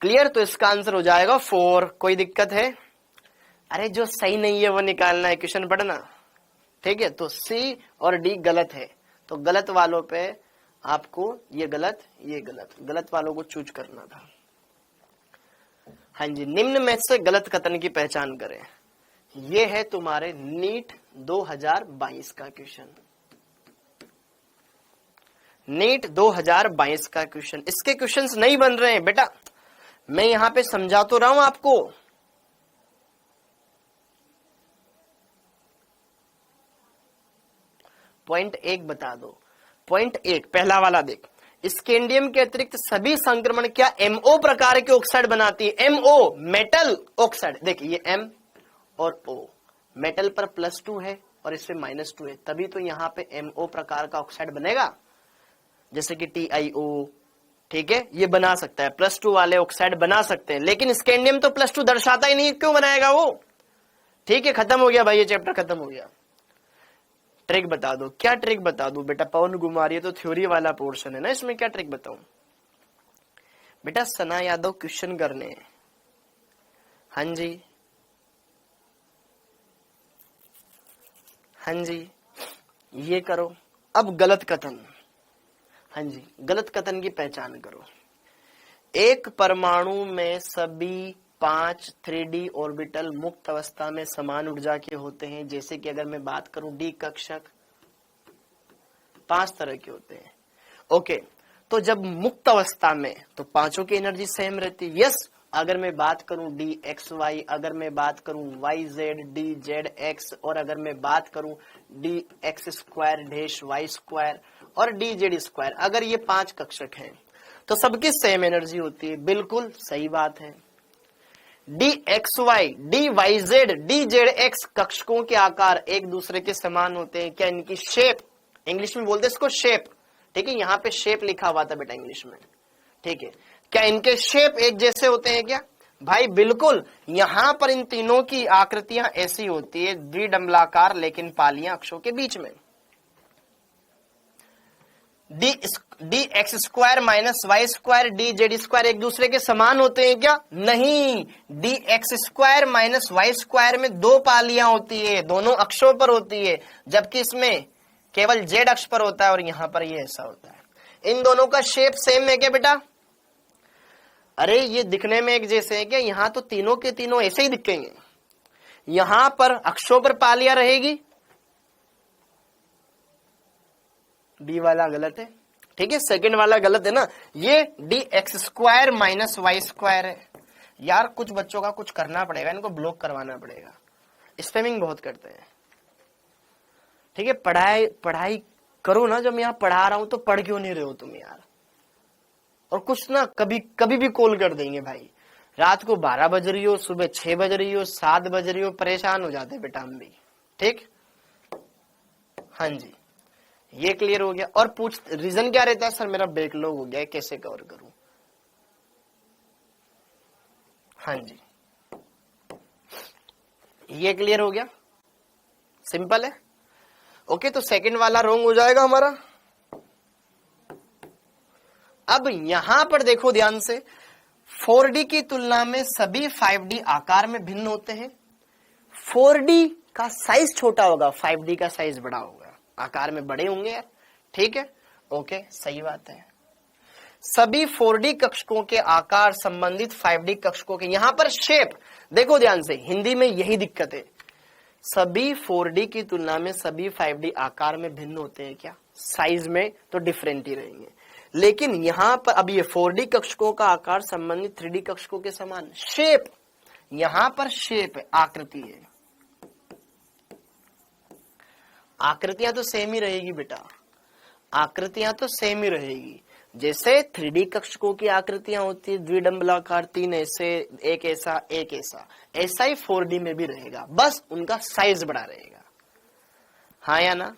क्लियर? तो इसका आंसर हो जाएगा 4। कोई दिक्कत है? अरे जो सही नहीं है वो निकालना है, क्वेश्चन पढ़ना। ठीक है, तो सी और डी गलत है, तो गलत वालों पे आपको ये गलत, ये गलत, गलत वालों को चूज करना था। हाँ जी, निम्न में से गलत कथन की पहचान करें। ये है तुम्हारे नीट 2022 का क्वेश्चन, नीट 2022 का क्वेश्चन। इसके क्वेश्चंस नहीं बन रहे हैं बेटा, मैं यहां पे समझा तो रहा हूं आपको। पॉइंट 1 बता दो। पॉइंट 1 पहला वाला देख, स्कैंडियम के अतिरिक्त सभी संक्रमण क्या MO प्रकार के ऑक्साइड बनाती है? MO metal oxide. देख ये M और O, मेटल पर +2 है और इसमें -2 है, तभी तो यहां पे MO प्रकार का ऑक्साइड बनेगा, जैसे कि TiO। ठीक है, ये बना सकता है, +2 वाले ऑक्साइड बना सकते हैं, लेकिन स्कैंडियम तो +2 दर्शाता ही नहीं, क्यों बनाएगा वो? ठीक है, खत्म हो गया भाई, ये चैप्टर खत्म हो गया। ट्रिक बता दो, क्या ट्रिक बता दो बेटा? पवन कुमार, ये तो थ्योरी वाला पोर्शन है ना, इसमें क्या ट्रिक बताऊं बेटा? सना यादव क्वेश्चन करने। हाँ जी, हाँ जी, ये करो। अब गलत कथन, हाँ जी, गलत कथन की पहचान करो। एक परमाणु में सभी 5 3D ऑर्बिटल मुक्त अवस्था में समान ऊर्जा के होते हैं। जैसे कि अगर मैं बात करूं डी कक्षक, 5 तरह के होते हैं। ओके, तो जब मुक्त अवस्था में तो पांचों की एनर्जी सेम रहती है। यस, अगर मैं बात करूं DXY, अगर मैं बात करूं YZ, DZX, और अगर मैं बात करूं DX² -Y² और DZ², अगर ये 5 कक्षक हैं तो सबकी सेम एनर्जी होती है। बिल्कुल सही बात है। DXY, DYZ, DZX कक्षकों के आकार एक दूसरे के समान होते हैं क्या? इनकी शेप, इंग्लिश में बोलते हैं इसको शेप। ठीक है, यहाँ पे शेप लिखा हुआ था बेटा इंग्लिश में। ठीक है, क्या इनके शेप एक जैसे होते हैं क्या? भाई बिल्कुल, यहां पर इन तीनों की आकृतियां ऐसी होती है, द्विडंबलाकार, लेकिन पालियां अक्षों के बीच में। DX² -Y² DZ² एक दूसरे के समान होते हैं क्या? नहीं, DX² -Y² में 2 पालियां होती है, दोनों अक्षों पर होती है, जबकि इसमें केवल Z अक्ष पर होता है और यहां पर ये ऐसा होता है। इन दोनों का शेप सेम है क्या बेटा? अरे ये दिखने में एक जैसे है क्या? यहां तो तीनों के तीनों ऐसे ही दिखेंगे। यहां पर अक्षों पर पालियां रहेगी, बी वाला गलत है। ठीक है, सेकंड वाला गलत है ना, ये DX² -Y² है। यार कुछ बच्चों का कुछ करना पड़ेगा, इनको ब्लॉक करवाना पड़ेगा, स्पैमिंग बहुत करते हैं। ठीक है, पढ़ाई करो ना, जब मैं यहाँ पढ़ा रहा हूं तो पढ़ क्यों नहीं रहे हो तुम यार? और कुछ ना कभी भी कॉल कर देंगे भाई, रात को 12 बज रही हो, सुबह 6 बज रही हो, 7 बज रही हो, परेशान हो जाते बेटा हम भी। ठीक, हाँ जी, ये क्लियर हो गया। और रीजन क्या रहता है? सर मेरा बैकलॉग हो गया है, कैसे कवर करूं? हाँ जी, ये क्लियर हो गया, सिंपल है। ओके, तो सेकंड वाला रॉन्ग हो जाएगा हमारा। अब यहां पर देखो ध्यान से, 4D की तुलना में सभी 5D आकार में भिन्न होते हैं। 4D का साइज छोटा होगा, 5D का साइज बड़ा होगा, आकार में बड़े होंगे यार। ठीक है, ओके, सही बात है। सभी 4D कक्षकों के आकार संबंधित 5D कक्षकों के, यहां पर शेप देखो ध्यान से, हिंदी में यही दिक्कत है। सभी 4D की तुलना में सभी 5D आकार में भिन्न होते हैं क्या? साइज में तो डिफरेंट ही रहेंगे, लेकिन यहां पर अब ये 4D कक्षकों का आकार संबंधित 3D कक्षकों के समान। शेप, यहां पर शेप है, आकृति है, आकृतियां तो सेम ही रहेगी बेटा, आकृतियां तो सेम ही रहेगी, जैसे 3D कक्षकों की आकृतियां होती है द्विडंबलाकार, 3 ऐसे, एक ऐसा, एक ऐसा, ऐसा ही 4D में भी रहेगा, बस उनका साइज बड़ा रहेगा। हाँ या ना?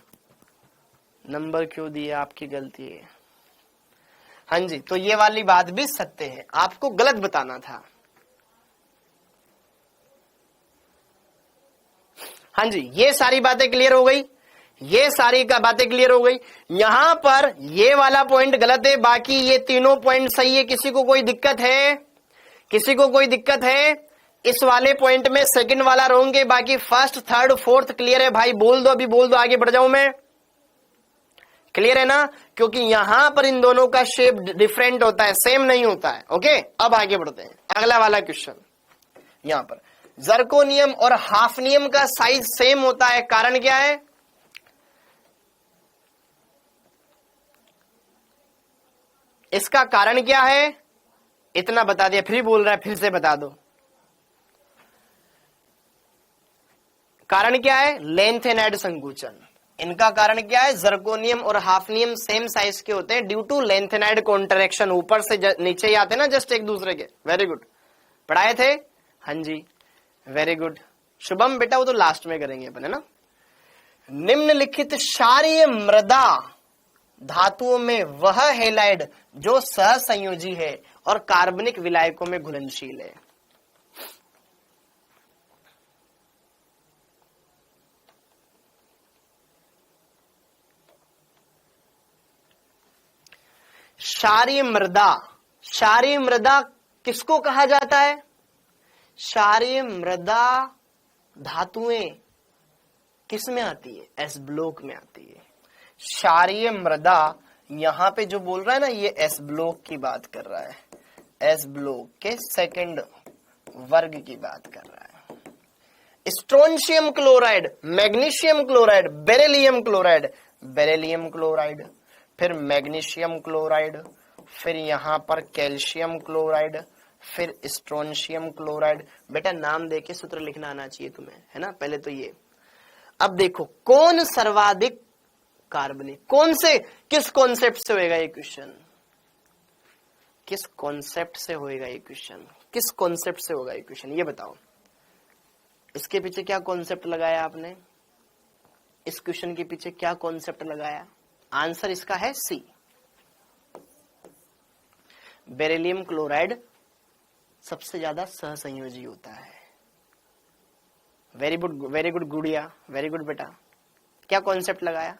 नंबर क्यों दिया, आपकी गलती है। हाँ जी, तो ये वाली बात भी सत्य है, आपको गलत बताना था। हाँ जी, ये सारी बातें क्लियर हो गई, ये सारी का बातें क्लियर हो गई। यहां पर ये वाला पॉइंट गलत है, बाकी ये तीनों पॉइंट सही है। किसी को कोई दिक्कत है? किसी को कोई दिक्कत है? इस वाले पॉइंट में सेकंड वाला रॉन्ग है, बाकी फर्स्ट, थर्ड, फोर्थ क्लियर है। भाई बोल दो, अभी बोल दो, आगे बढ़ जाऊं मैं। क्लियर है ना? क्योंकि यहां पर इन दोनों का शेप डिफरेंट होता है, सेम नहीं होता है। ओके, अब आगे बढ़ते हैं। अगला वाला क्वेश्चन, यहां पर जर्कोनियम और हाफनियम का साइज सेम होता है, कारण क्या है? इसका कारण क्या है? इतना बता दिया, फिर बोल रहा है, फिर से बता दो। कारण क्या है? लेंथ एंड एड संकुचन। इनका कारण क्या है? जर्कोनियम और हाफनियम सेम साइज के होते हैं due to length and add contraction. ऊपर से नीचे ही आते हैं ना, जस्ट एक दूसरे के। वेरी गुड, पढ़ाए थे? हाँ जी, वेरी गुड। शुभम बेटा वो तो लास्ट में करेंगे अपन, है ना। निम्नलिखित क्षारीय मृदा धातुओं में वह हेलाइड जो सहसंयोजी है और कार्बनिक विलायकों में घुलनशील है। क्षारीय मृदा, क्षारीय मृदा किसको कहा जाता है? क्षारीय मृदा धातुएं किस में आती है? एस ब्लॉक में आती है। क्षारीय मृदा यहां पे जो बोल रहा है ना, ये एस ब्लॉक की बात कर रहा है, एस ब्लॉक के सेकंड वर्ग की बात कर रहा है। Strontium chloride, magnesium chloride, beryllium chloride, beryllium chloride, फिर मैग्नीशियम क्लोराइड, फिर यहां पर कैल्शियम क्लोराइड, फिर स्ट्रोंशियम क्लोराइड। बेटा नाम देके सूत्र लिखना आना चाहिए तुम्हें, है ना। पहले तो ये, अब देखो कौन सर्वाधिक कार्बनिक, कौन से, किस कॉन्सेप्ट से होएगा ये क्वेश्चन? किस कॉन्सेप्ट से होएगा ये क्वेश्चन? किस कॉन्सेप्ट से होगा ये क्वेश्चन, ये बताओ। इसके पीछे क्या कॉन्सेप्ट लगाया आपने? इस क्वेश्चन के पीछे क्या कॉन्सेप्ट लगाया? आंसर इसका है सी, बेरिलियम क्लोराइड सबसे ज्यादा सहसंयोजी होता है। वेरी गुड, वेरी गुड गुड़िया, वेरी गुड बेटा। क्या कॉन्सेप्ट लगाया?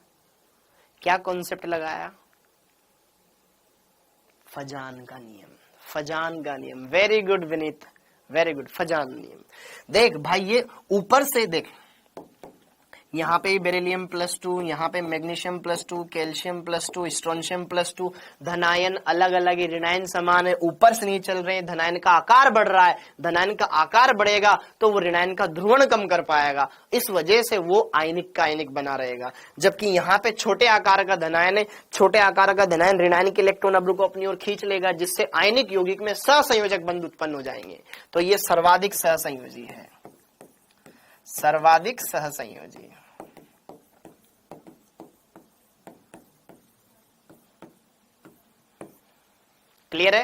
क्या कॉन्सेप्ट लगाया? फजान का नियम, फजान का नियम। Very good Vineet, very good, Fajans नियम। देख भाई, ये ऊपर से देख, यहाँ पे बेरिलियम +2, यहाँ पे मैग्नीशियम +2, कैल्शियम +2, स्ट्रोंशियम +2, धनायन अलग अलग है, ऋणायन समान है, ऊपर से नहीं चल रहे हैं। धनायन का आकार बढ़ रहा है, धनायन का आकार बढ़ेगा तो वो ऋणायन का ध्रुवण कम कर पाएगा, इस वजह से वो आयनिक का आयनिक बना रहेगा। जबकि यहाँ पे छोटे आकार का धनायन है, छोटे आकार का धनायन ऋणायन के इलेक्ट्रॉन अणु को अपनी ओर खींच लेगा, जिससे आयनिक यौगिक में सहसंयोजक बंध उत्पन्न हो जाएंगे। तो ये सर्वाधिक सहसंयोजी है, सर्वाधिक सहसंयोजी। क्लियर है?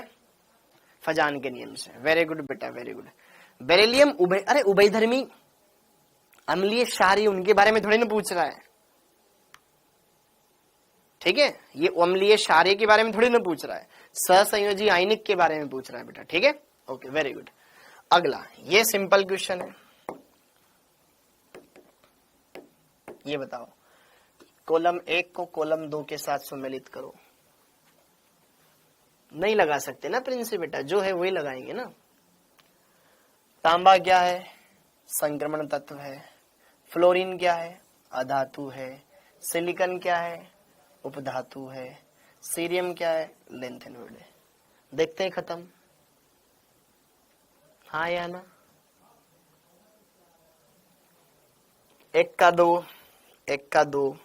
फजान के नियम से। वेरी गुड बेटा, वेरी गुड। बेरिलियम उभयधर्मी अम्लीय क्षारीय, उनके बारे में थोड़ी ना पूछ रहा है, ठीक है। ये अम्लीय क्षारीय के बारे में थोड़ी ना पूछ रहा है, सहसंयोजी आयनिक के बारे में पूछ रहा है बेटा, ठीक है। Okay, very good. अगला, ये सिंपल क्वेश्चन है, ये बताओ कॉलम 1 को कॉलम 2 के साथ सम्मिलित करो। नहीं लगा सकते ना प्रिंस बेटा, जो है वही लगाएंगे ना। तांबा क्या है? संक्रमण तत्व है। फ्लोरीन क्या है? अधातु है। सिलिकॉन क्या है? उपधातु है। सीरियम क्या है? लेंथेनोइड है। देखते हैं खत्म, हाँ या ना। 1 का 2, 1 का 2,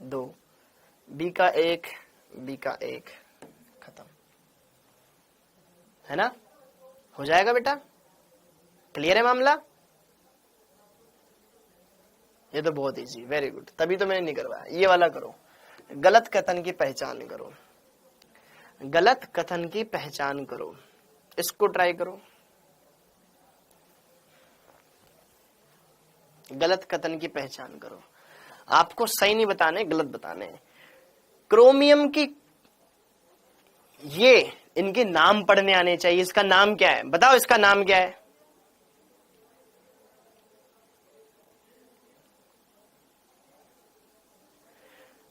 2, बी का 1, बी का 1, खत्म, है ना। हो जाएगा बेटा, क्लियर है मामला। ये तो बहुत इजी, वेरी गुड, तभी तो मैंने नहीं करवाया। ये वाला करो, गलत कथन की पहचान करो। गलत कथन की पहचान करो। इसको ट्राई करो, गलत कथन की पहचान करो। आपको सही नहीं बताने, गलत बताने। क्रोमियम की ये इनके नाम पढ़ने आने चाहिए। इसका नाम क्या है बताओ, इसका नाम क्या है?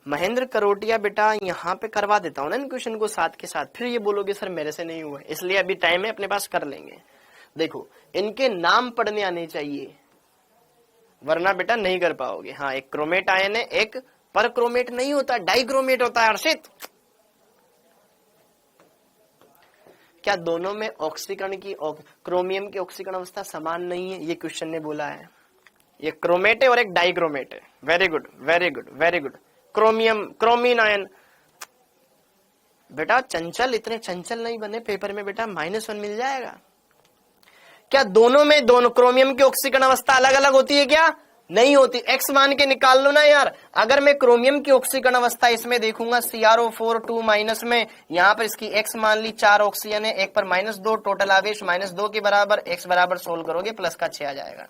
महेंद्र करोटिया बेटा यहां पे करवा देता हूं ना इन क्वेश्चन को साथ के साथ, फिर ये बोलोगे सर मेरे से नहीं हुआ, इसलिए अभी टाइम है अपने पास, कर लेंगे। देखो इनके नाम पढ़ने आने चाहिए, वरना बेटा नहीं कर पाओगे। हाँ, एक क्रोमेट आयन है, एक पर क्रोमेट नहीं होता, डाइक्रोमेट होता है। हर्षित, क्या दोनों में ऑक्सीकरण की क्रोमियम की ऑक्सीकरण अवस्था समान नहीं है? ये क्वेश्चन ने बोला है। ये क्रोमेट है और एक डाइक्रोमेट है। Very good, very good, very good. Chromium, क्रोमीन आयन। बेटा चंचल, इतने चंचल नहीं बने, पेपर में बेटा -1 मिल जाएगा। क्या दोनों में, दोनों क्रोमियम की ऑक्सीकरण अवस्था अलग अलग होती है क्या? नहीं होती। एक्स मान के निकाल लो ना यार। अगर मैं क्रोमियम की ऑक्सीकरण अवस्था इसमें देखूंगा CrO4 2- में, यहां पर इसकी एक्स मान ली 4 ऑक्सीजन है, एक पर -2, टोटल आवेश -2 के बराबर, एक्स बराबर सोल्व करोगे प्लस का 6 आ जाएगा।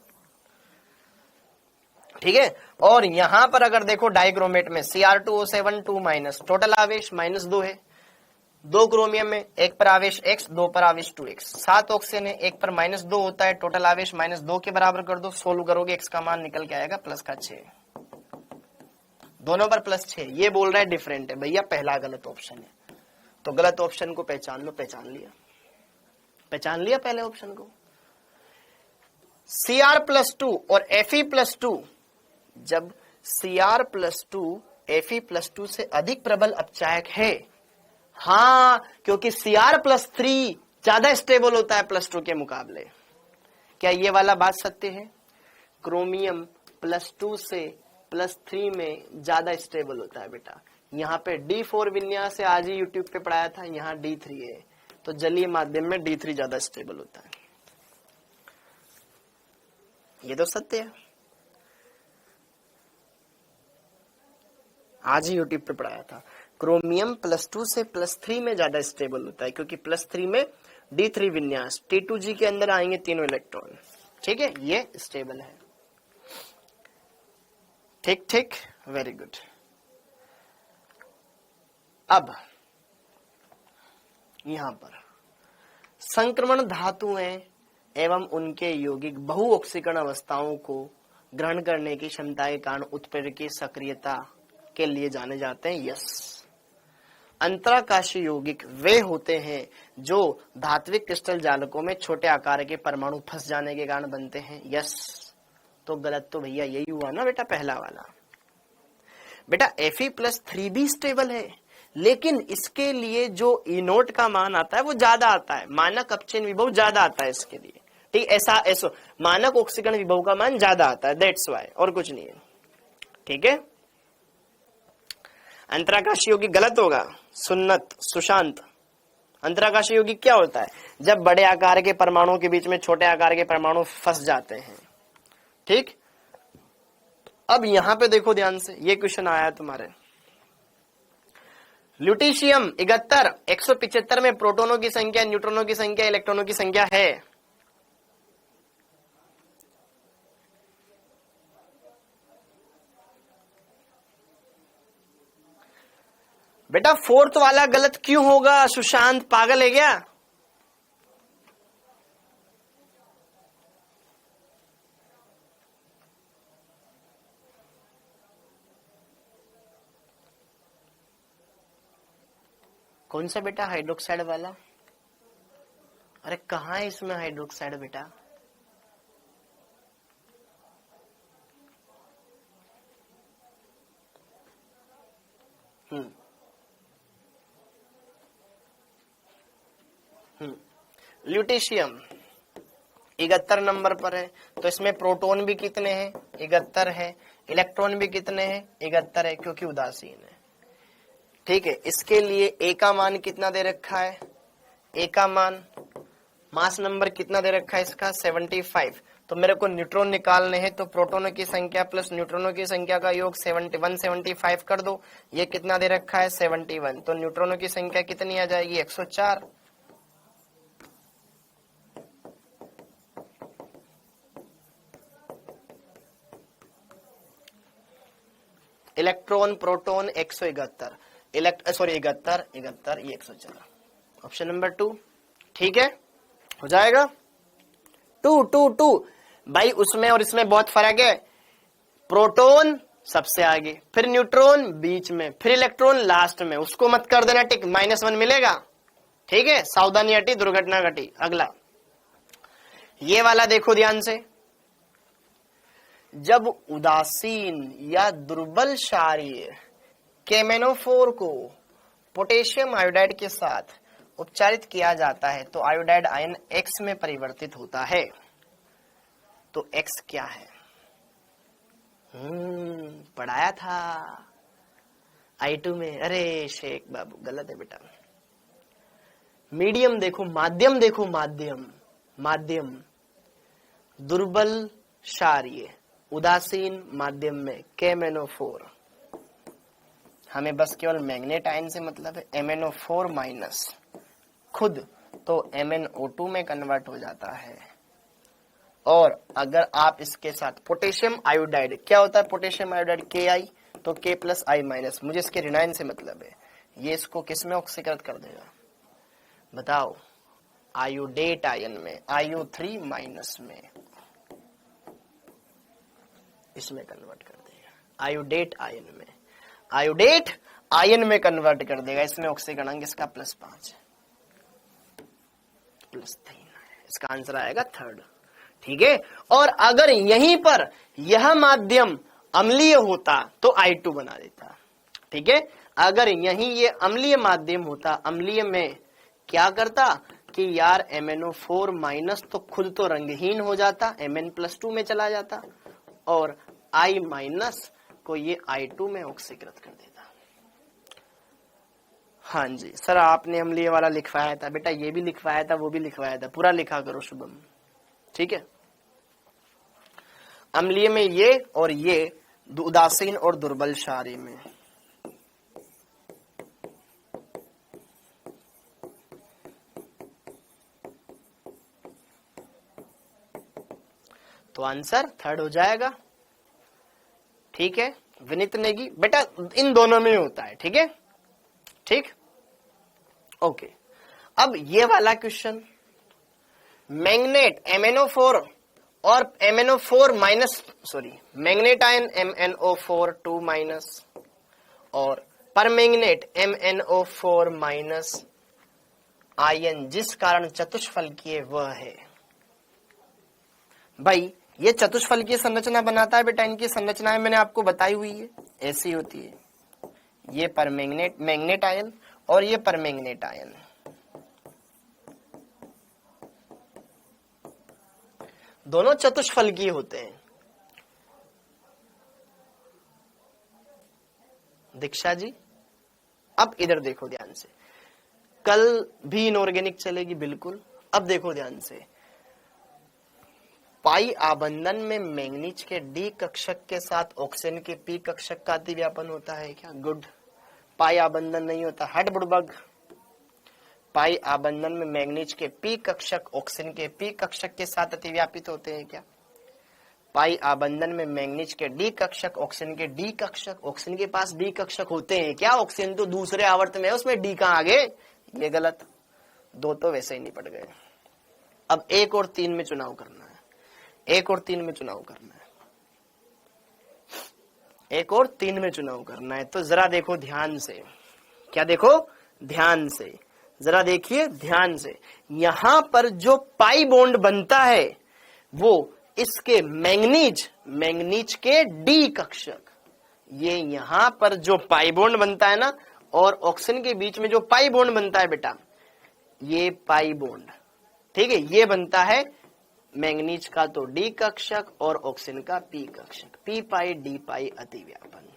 ठीक है। और यहां पर अगर देखो डाइक्रोमेट में Cr2O7 2-, टोटल आवेश -2 है, 2 क्रोमियम में, एक पर आवेश x, 2 पर आवेश 2x, 7 ऑक्सीजन है, एक पर -2 होता है, टोटल आवेश -2 के बराबर कर दो, सोल्व करोगे x का मान निकल के आएगा प्लस का 6, दोनों पर +6। ये बोल रहा है डिफरेंट है भैया, पहला गलत ऑप्शन है। तो गलत ऑप्शन को पहचान लो। पहचान लिया, पहचान लिया पहले ऑप्शन को। Cr+2 और Fe+2, जब Cr+2 Fe+2 से अधिक प्रबल अपचायक है, हाँ, क्योंकि Cr+3 ज्यादा स्टेबल होता है +2 के मुकाबले। क्या ये वाला बात सत्य है? क्रोमियम +2 से +3 में ज्यादा स्टेबल होता है बेटा। यहाँ पे D4 विन्यास है, आज ही यूट्यूब पे पढ़ाया था, यहाँ D3 है, तो जलीय माध्यम में D3 ज्यादा स्टेबल होता है। ये तो सत्य है, आज ही यूट्यूब पे पढ़ाया था। क्रोमियम +2 से +3 में ज्यादा स्टेबल होता है, क्योंकि +3 में D3 विन्यास, T2G के अंदर आएंगे तीनों इलेक्ट्रॉन। ठीक है, ये स्टेबल है। ठीक ठीक, वेरी गुड। अब यहां पर संक्रमण धातुएं एवं उनके यौगिक बहु ऑक्सीकरण अवस्थाओं को ग्रहण करने की क्षमता के कारण उत्प्रेरकीय सक्रियता के लिए जाने जाते हैं। यस, अंतराकाशीय यौगिक वे होते हैं जो धात्विक क्रिस्टल जालकों में छोटे आकार के परमाणु फंस जाने के कारण बनते हैं। यस, तो गलत तो भैया यही हुआ ना बेटा, पहला वाला। बेटा Fe+3 भी स्टेबल है, लेकिन इसके लिए जो E0 का मान आता है वो ज्यादा आता है, मानक अपचयन विभव ज्यादा आता है इसके लिए। ठीक, ऐसा मानक ऑक्सीकरण विभव का मान ज्यादा आता है, दैट्स वाई, और कुछ नहीं है। ठीक है, अंतराकाशीय यौगिक गलत होगा। सुन्नत, सुशांत, अंतराकाशीय यौगिक क्या होता है? जब बड़े आकार के परमाणुओं के बीच में छोटे आकार के परमाणु फंस जाते हैं। ठीक, अब यहां पे देखो ध्यान से, ये क्वेश्चन आया है तुम्हारे। ल्यूटीशियम 71 175 में प्रोटोनों की संख्या, न्यूट्रॉनों की संख्या, इलेक्ट्रॉनों की संख्या है। बेटा 4th वाला गलत क्यों होगा? सुशांत पागल है क्या? कौन सा बेटा? हाइड्रोक्साइड वाला? अरे कहाँ है इसमें हाइड्रोक्साइड बेटा? ल्यूटीशियम 71 नंबर पर है, तो इसमें प्रोटॉन भी कितने हैं? 71 है। इलेक्ट्रॉन भी कितने हैं? 71 है, क्योंकि उदासीन है। ठीक है, इसके लिए ए का मान कितना दे रखा है? ए का मान, मास नंबर कितना दे रखा है इसका? 75। तो मेरे को न्यूट्रॉन निकालने हैं, तो प्रोटोनों की संख्या प्लस न्यूट्रॉनों की संख्या का योग 175 कर दो। ये कितना दे रखा है 71, तो न्यूट्रॉनों की संख्या कितनी आ जाएगी 104। इलेक्ट्रॉन प्रोटोन 171, इकहत्तर, ये 104। ऑप्शन नंबर 2 ठीक है, हो जाएगा। 2 भाई उसमें और इसमें बहुत फर्क है। प्रोटोन सबसे आगे, फिर न्यूट्रॉन बीच में, फिर इलेक्ट्रॉन लास्ट में। उसको मत कर देना टिक, -1 मिलेगा। ठीक है, सावधानी हटी, दुर्घटना घटी। अगला ये वाला देखो ध्यान से। जब उदासीन या दुर्बल क्षारीय केमेनोफोर को पोटेशियम आयोडाइड के साथ उपचारित किया जाता है तो आयोडाइड आयन X में परिवर्तित होता है। तो X क्या है? पढ़ाया था I2 में। अरे शेख बाबू गलत है बेटा। मीडियम देखो, माध्यम देखो, माध्यम दुर्बल क्षारीय उदासीन माध्यम में केमेनोफोर। हमें बस केवल मैग्नेट आयन से मतलब है। MnO4 माइनस खुद तो MnO2 में कन्वर्ट हो जाता है। और अगर आप इसके साथ पोटेशियम आयोडाइड, क्या होता है पोटेशियम आयोडाइड Ki, तो K प्लस I माइनस, मुझे इसके ऋणायन से मतलब है। ये इसको किस में ऑक्सीकृत कर देगा बताओ? आयोडेट आयन में, IO3 माइनस में, इसमें कन्वर्ट कर देगा। आयोडेट आयन में कन्वर्ट कर देगा। इसमें ऑक्सीकरणांक इसका +5 +3, इसका आंसर आएगा 3rd। ठीक है, और अगर यहीं पर यह माध्यम अम्लीय होता तो I2 बना देता। ठीक है, अगर यहीं ये अम्लीय माध्यम होता, अम्लीय में क्या करता कि यार MnO4 माइनस तो खुद तो रंगहीन हो जाता, Mn+2 में चला जाता, और I माइनस को ये I2 में ऑक्सीकृत कर देता। हाँ जी सर, आपने अम्लीय वाला लिखवाया था बेटा, ये भी लिखवाया था, वो भी लिखवाया था, पूरा लिखा करो शुभम। ठीक है, अम्लीय में ये और ये, उदासीन और दुर्बल क्षारीय में। तो आंसर 3rd हो जाएगा। ठीक है, विनीत नेगी बेटा इन दोनों में होता है। ठीक है, ठीक, ओके। अब ये वाला क्वेश्चन, मैग्नेट MnO4 और MnO4 minus, sorry manganate ion MnO4 2 minus और परमैंगनेट MnO4 माइनस आयन जिस कारण चतुष्फलकीय वह है। भाई ये चतुष्फलकीय संरचना बनाता है बेटा, इनकी संरचनाएं मैंने आपको बताई हुई है, ऐसी होती है। ये परमैंगनेट मैग्नेट आयन और ये परमैंगनेट आयन, दोनों चतुष्फलकीय होते हैं। दीक्षा जी अब इधर देखो ध्यान से, कल भी इनऑर्गेनिक चलेगी बिल्कुल। अब देखो ध्यान से, पाई आबंधन में मैंगनीज के डी कक्षक के साथ ऑक्सीजन के पी कक्षक का अतिव्यापन होता है क्या? गुड, पाई आबंधन नहीं होता, हट बुड़बग। पाई आबंधन में मैंगनीज के पी कक्षक ऑक्सीजन के पी कक्षक के साथ अतिव्यापित होते हैं क्या? पाई आबंधन में मैंगनीज के डी कक्षक ऑक्सीजन के डी कक्षक, ऑक्सीजन के पास डी कक्षक होते हैं क्या? ऑक्सीजन तो दूसरे आवर्त में है, उसमें डी कहां आगे? ये गलत, दो तो वैसे ही निपट गए। अब 1 और 3 में चुनाव करना है, 1 और 3 में चुनाव करना है, 1 और 3 में चुनाव करना है। तो जरा देखो ध्यान से, क्या देखो ध्यान से, जरा देखिए ध्यान से। यहां पर जो पाई बॉन्ड बनता है वो इसके मैंगनीज के डी कक्षक, ये यहां पर जो पाई बॉन्ड बनता है ना, और ऑक्सीजन के बीच में जो पाई बॉन्ड बनता है बेटा, ये पाई बॉन्ड, ठीक है, ये बनता है मैंगनीज का तो डी कक्षक और ऑक्सीजन का पी कक्षक। पी पाई डी पाई अतिव्यापन,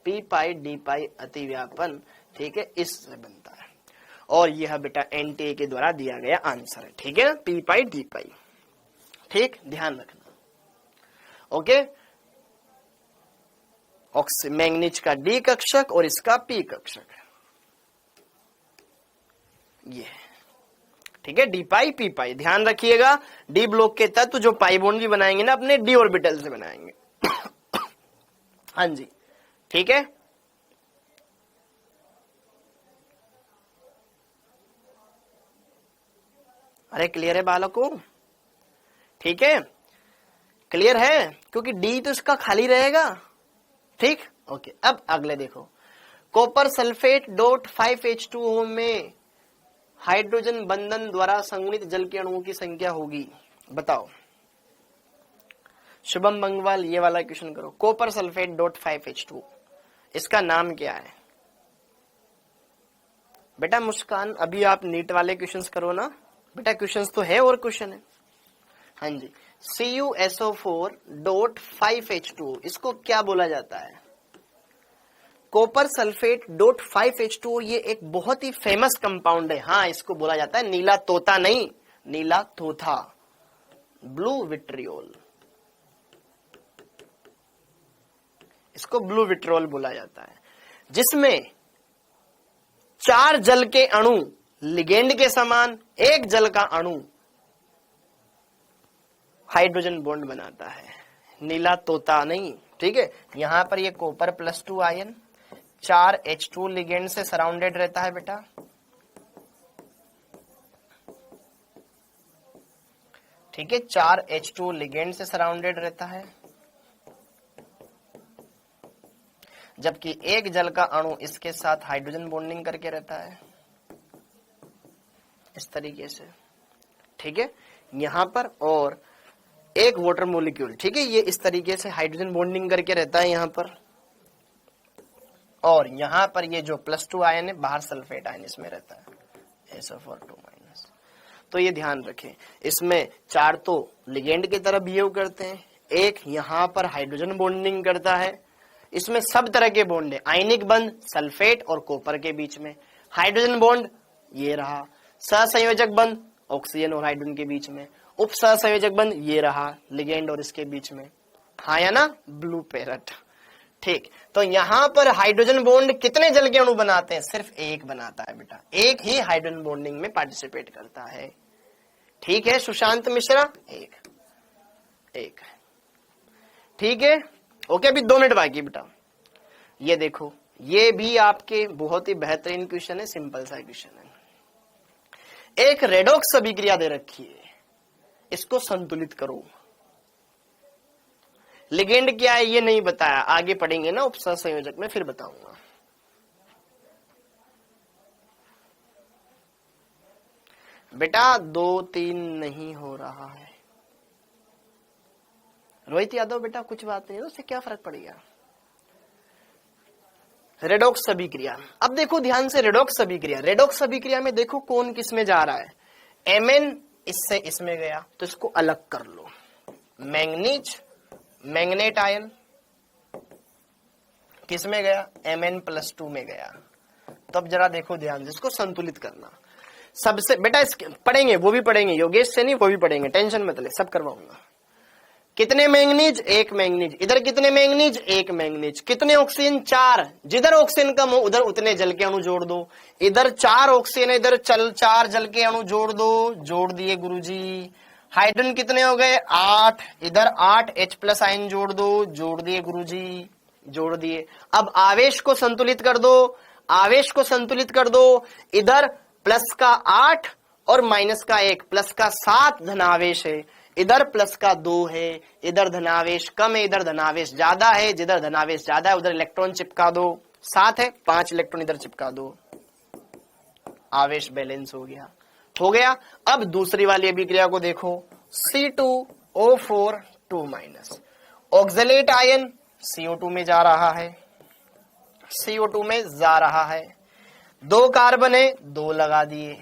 पी पाई डी पाई अतिव्यापन, ठीक है, इससे बनता है। और यह बेटा एनटीए के द्वारा दिया गया आंसर है, ठीक है, पी पाई डी पाई। ठीक, ध्यान रखना। ओके, मैंगनीज का डी कक्षक और इसका पी कक्षक, ये ठीक है, डी पाई पी पाई। ध्यान रखिएगा, डी ब्लॉक के तत्व जो पाई बॉन्ड भी बनाएंगे ना अपने डी ऑर्बिटल से बनाएंगे। हाँ जी, ठीक है। अरे क्लियर है बालकों? ठीक है, क्लियर है, क्योंकि डी तो इसका खाली रहेगा। ठीक, ओके। अब अगले देखो, कॉपर सल्फेट डॉट 5H2O में हाइड्रोजन बंधन द्वारा संगुणित जल के अणुओं की संख्या होगी, बताओ। शुभम बंगवाल, ये वाला क्वेश्चन करो। कॉपर सल्फेट डॉट 5H2O, इसका नाम क्या है बेटा? मुस्कान, अभी आप नीट वाले क्वेश्चंस करो ना बेटा, क्वेश्चंस तो है और क्वेश्चन है। हाँ जी, CuSO4 डॉट 5H2O, इसको क्या बोला जाता है? कॉपर सल्फेट डॉट 5H2O, ये एक बहुत ही फेमस कंपाउंड है। हाँ, इसको बोला जाता है नीला तोता, नहीं नीला तोता, ब्लू विट्रियोल, इसको ब्लू विट्रियोल बोला जाता है, जिसमें 4 जल के अणु लिगेंड के समान, एक जल का अणु हाइड्रोजन बॉन्ड बनाता है, नीला तोता नहीं। ठीक है, यहां पर ये कॉपर +2 आयन 4H2 लिगेंड से सराउंडेड रहता है बेटा। ठीक है, 4H2 लिगेंड से सराउंडेड रहता है, जबकि एक जल का अणु इसके साथ हाइड्रोजन बॉन्डिंग करके रहता है, इस तरीके से। ठीक है, यहां पर और एक वाटर मॉलिक्यूल, ठीक है, ये इस तरीके से हाइड्रोजन बॉन्डिंग करके रहता है यहां पर, और यहां पर ये जो +2 आयन है बाहर सल्फेट आयन इसमें रहता है, SO4 -। तो ये ध्यान रखें, इसमें 4 तो लिगेंड की तरह बिहेव करते हैं, एक यहां पर हाइड्रोजन बॉन्डिंग करता है। इसमें सब तरह के बॉन्ड है, आयनिक बंध सल्फेट और कॉपर के बीच में, हाइड्रोजन बॉन्ड ये रहा, सहसंयोजक बंध ऑक्सीजन और हाइड्रोजन के बीच में, उप सहसंयोजक बंध ये रहा लिगेंड और इसके बीच में। हाँ या ना, ब्लू पैरट। ठीक, तो यहां पर हाइड्रोजन बॉन्ड कितने जल के अणु बनाते हैं? सिर्फ एक बनाता है बेटा, एक ही हाइड्रोजन बॉन्डिंग में पार्टिसिपेट करता है। ठीक है सुशांत मिश्रा, एक। ठीक है, ओके, अभी 2 मिनट बाकी बेटा। ये देखो, ये भी आपके बहुत ही बेहतरीन क्वेश्चन है, सिंपल सा क्वेश्चन है। एक रेडॉक्स अभिक्रिया दे रखी है, इसको संतुलित करो। लिगेंड क्या है ये नहीं बताया, आगे पढ़ेंगे ना उपसह संयोजक में, फिर बताऊंगा। बेटा 2 3 नहीं हो रहा है। रोहित यादव बेटा कुछ बात नहीं है, उससे क्या फर्क पड़ेगा। रेडॉक्स अभिक्रिया, अब देखो ध्यान से, रेडॉक्स अभिक्रिया, रेडॉक्स अभिक्रिया में देखो कौन किस में जा रहा है। Mn इससे इसमें गया, तो इसको अलग कर लो। मैंगनीज मैंगनेट आयन किस में गया? Mn+2 में गया। तो अब जरा देखो ध्यान से, इसको संतुलित करना। सबसे बेटा इसके पढ़ेंगे, वो भी पढ़ेंगे, योगेश से नहीं वो भी पढ़ेंगे, टेंशन मत ले, सब करवाऊंगा। कितने मैंगनीज? 1 मैंगनीज। इधर कितने मैंगनीज? 1 मैंगनीज। कितने ऑक्सीजन? 4। जिधर ऑक्सीजन कम हो उधर उतने जल के अणु जोड़ दो। इधर 4 ऑक्सीजन है, इधर 4 जल के अणु जोड़ दो। जोड़ दिए गुरुजी। हाइड्रोजन कितने हो गए? 8। इधर 8 H+ आयन जोड़ दो। जोड़ दिए गुरुजी, जोड़ दिए। अब आवेश को संतुलित कर दो, आवेश को संतुलित कर दो। इधर प्लस का 8 और माइनस का 1, प्लस का 7 धनावेश है, इधर प्लस का 2 है, इधर धनावेश कम है, इधर धनावेश ज्यादा है। जिधर धनावेश ज्यादा है उधर इलेक्ट्रॉन चिपका दो। 7 है, 5 इलेक्ट्रॉन इधर चिपका दो। आवेश बैलेंस हो गया, हो गया। अब दूसरी वाली अभिक्रिया को देखो, C2O4 2-। ऑक्सलेट आयन CO2 में जा रहा है, CO2 में जा रहा है। 2 कार्बन है, 2 लगा दिए।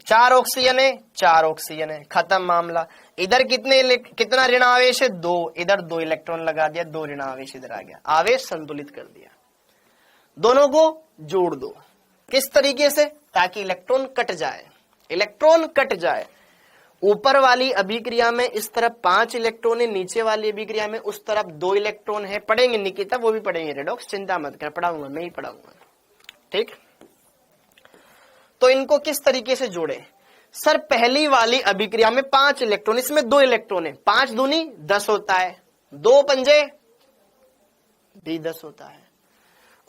4 ऑक्सीजन है, 4 ऑक्सीजन है, खत्म मामला। इधर कितना ऋण आवेश है? 2। इधर 2 इलेक्ट्रॉन लगा दिया, 2 ऋण आवेश इधर आ गया। आवेश संतुलित कर दिया। दोनों को जोड़ दो। किस तरीके से? ताकि इलेक्ट्रॉन कट जाए, इलेक्ट्रॉन कट जाए। ऊपर वाली अभिक्रिया में इस तरफ 5 इलेक्ट्रॉन है, नीचे वाली अभिक्रिया में उस तरफ 2 इलेक्ट्रॉन है। पढ़ेंगे निकिता, वो भी पढ़ेंगे रेडॉक्स, चिंता मत कर, पढ़ाऊंगा मैं ही पढ़ाऊंगा। ठीक, तो इनको किस तरीके से जोड़े? सर पहली वाली अभिक्रिया में 5 इलेक्ट्रॉन, इसमें 2 इलेक्ट्रॉन है, 5 दूनी 10 होता है, 2 पंजे भी 10 होता है।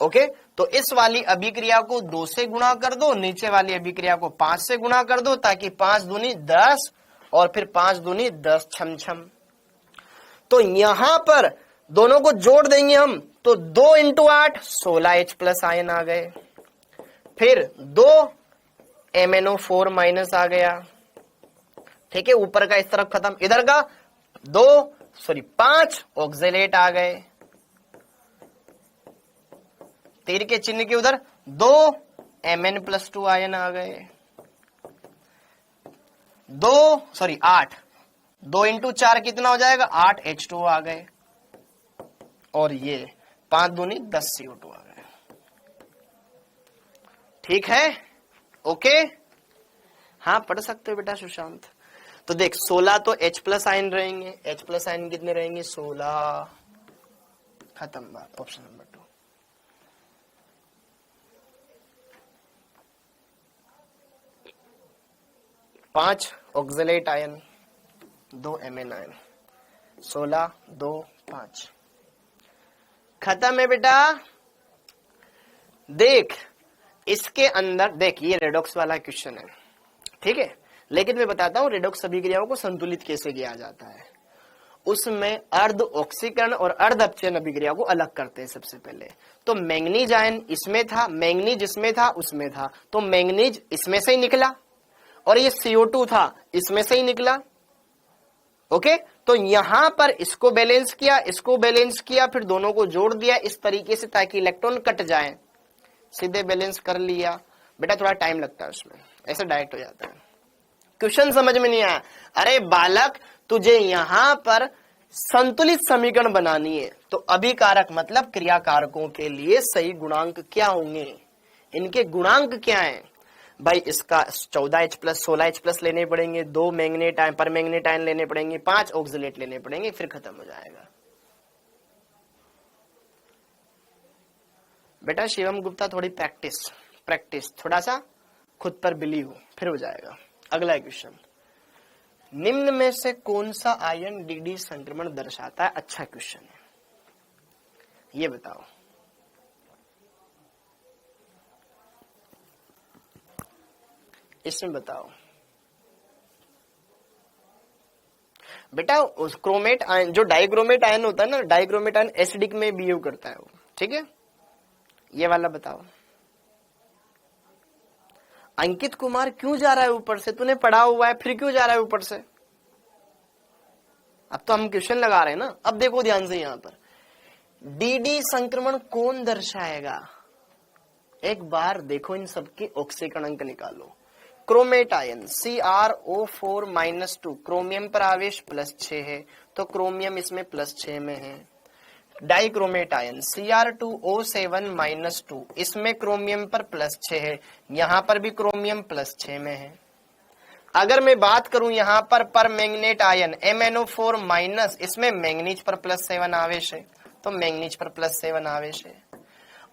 ओके, तो इस वाली अभिक्रिया को 2 से गुणा कर दो, नीचे वाली अभिक्रिया को 5 से गुणा कर दो, ताकि 5 दूनी 10 और फिर 5 दूनी 10 छम छम। तो यहां पर दोनों को जोड़ देंगे हम, तो 2 इंटू 8 16H प्लस आयन आ गए, फिर 2 MnO4 माइनस आ गया। ठीक है, ऊपर का इस तरफ खत्म, इधर का 5 ऑक्जेलेट आ गए, तीर के चिन्ह के उधर 2 Mn+2 आयन आ गए, 8 2 इंटू 4 कितना हो जाएगा? 8 H2 आ गए, और ये 5 दूनी 10 CO2 आ गए। ठीक है, ओके, हाँ पढ़ सकते हो बेटा सुशांत। तो देख 16 तो H प्लस आयन रहेंगे, H प्लस आयन कितने रहेंगे? 16, खत्म बात, ऑप्शन नंबर 2। पांच ऑक्जेलेट आयन, 2 Mn आयन, 16 2 5, खत्म है बेटा। देख इसके अंदर देख, ये रेडॉक्स वाला क्वेश्चन है, ठीक है, लेकिन मैं बताता हूं रेडॉक्स अभिक्रियाओं को संतुलित कैसे किया जाता है। उसमें अर्ध ऑक्सीकरण और अर्ध अपचयन अभिक्रिया को अलग करते हैं सबसे पहले। तो मैंगनीज आयन इसमें था, मैंगनीज इसमें था, उसमें था, तो मैंगनीज इसमें से ही निकला, और ये CO2 था इसमें से ही निकला। ओके, तो यहां पर इसको बैलेंस किया, इसको बैलेंस किया, फिर दोनों को जोड़ दिया इस तरीके से ताकि इलेक्ट्रॉन कट जाए, सीधे बैलेंस कर लिया। बेटा थोड़ा टाइम लगता है उसमें, ऐसे डायरेक्ट हो जाता है। क्वेश्चन समझ में नहीं आया? अरे बालक, तुझे यहां पर संतुलित समीकरण बनानी है, तो अभिकारक मतलब क्रियाकारकों के लिए सही गुणांक क्या होंगे, इनके गुणांक क्या हैं भाई? इसका 14H प्लस 16H प्लस लेने पड़ेंगे, 2 मैग्नेट आयन पर मैग्नेट आयन लेने पड़ेंगे, 5 ऑक्सिलेट लेने पड़ेंगे, फिर खत्म हो जाएगा। बेटा शिवम गुप्ता थोड़ी प्रैक्टिस थोड़ा सा खुद पर बिलीव, फिर हो जाएगा। अगला क्वेश्चन, निम्न में से कौन सा आयन डीडी संक्रमण दर्शाता है? अच्छा क्वेश्चन है, ये बताओ। इसमें बताओ बेटा, उस क्रोमेट आयन जो डाइक्रोमेट आयन होता है ना, डाइक्रोमेट आयन एसिडिक में बिहेव करता है वो, ठीक है, ये वाला बताओ। अंकित कुमार क्यों जा रहा है ऊपर से? तूने पढ़ा हुआ है, फिर क्यों जा रहा है ऊपर से? अब तो हम क्वेश्चन लगा रहे हैं ना। अब देखो ध्यान से, यहां पर डीडी संक्रमण कौन दर्शाएगा? एक बार देखो, इन सबके ऑक्सीकरण अंक निकालो। क्रोमेट आयन CrO4-2, क्रोमियम पर आवेश +6 है, तो क्रोमियम इसमें +6 में है। डाइक्रोमेट आयन Cr2O7-2, इसमें क्रोमियम पर +6 है, यहां पर भी क्रोमियम +6 में है। अगर मैं बात करूं यहां पर मैंगनेट आयन MnO4-, इसमें मैंगनीज पर +7 आवेश है, तो मैंगनीज पर +7 आवेश है।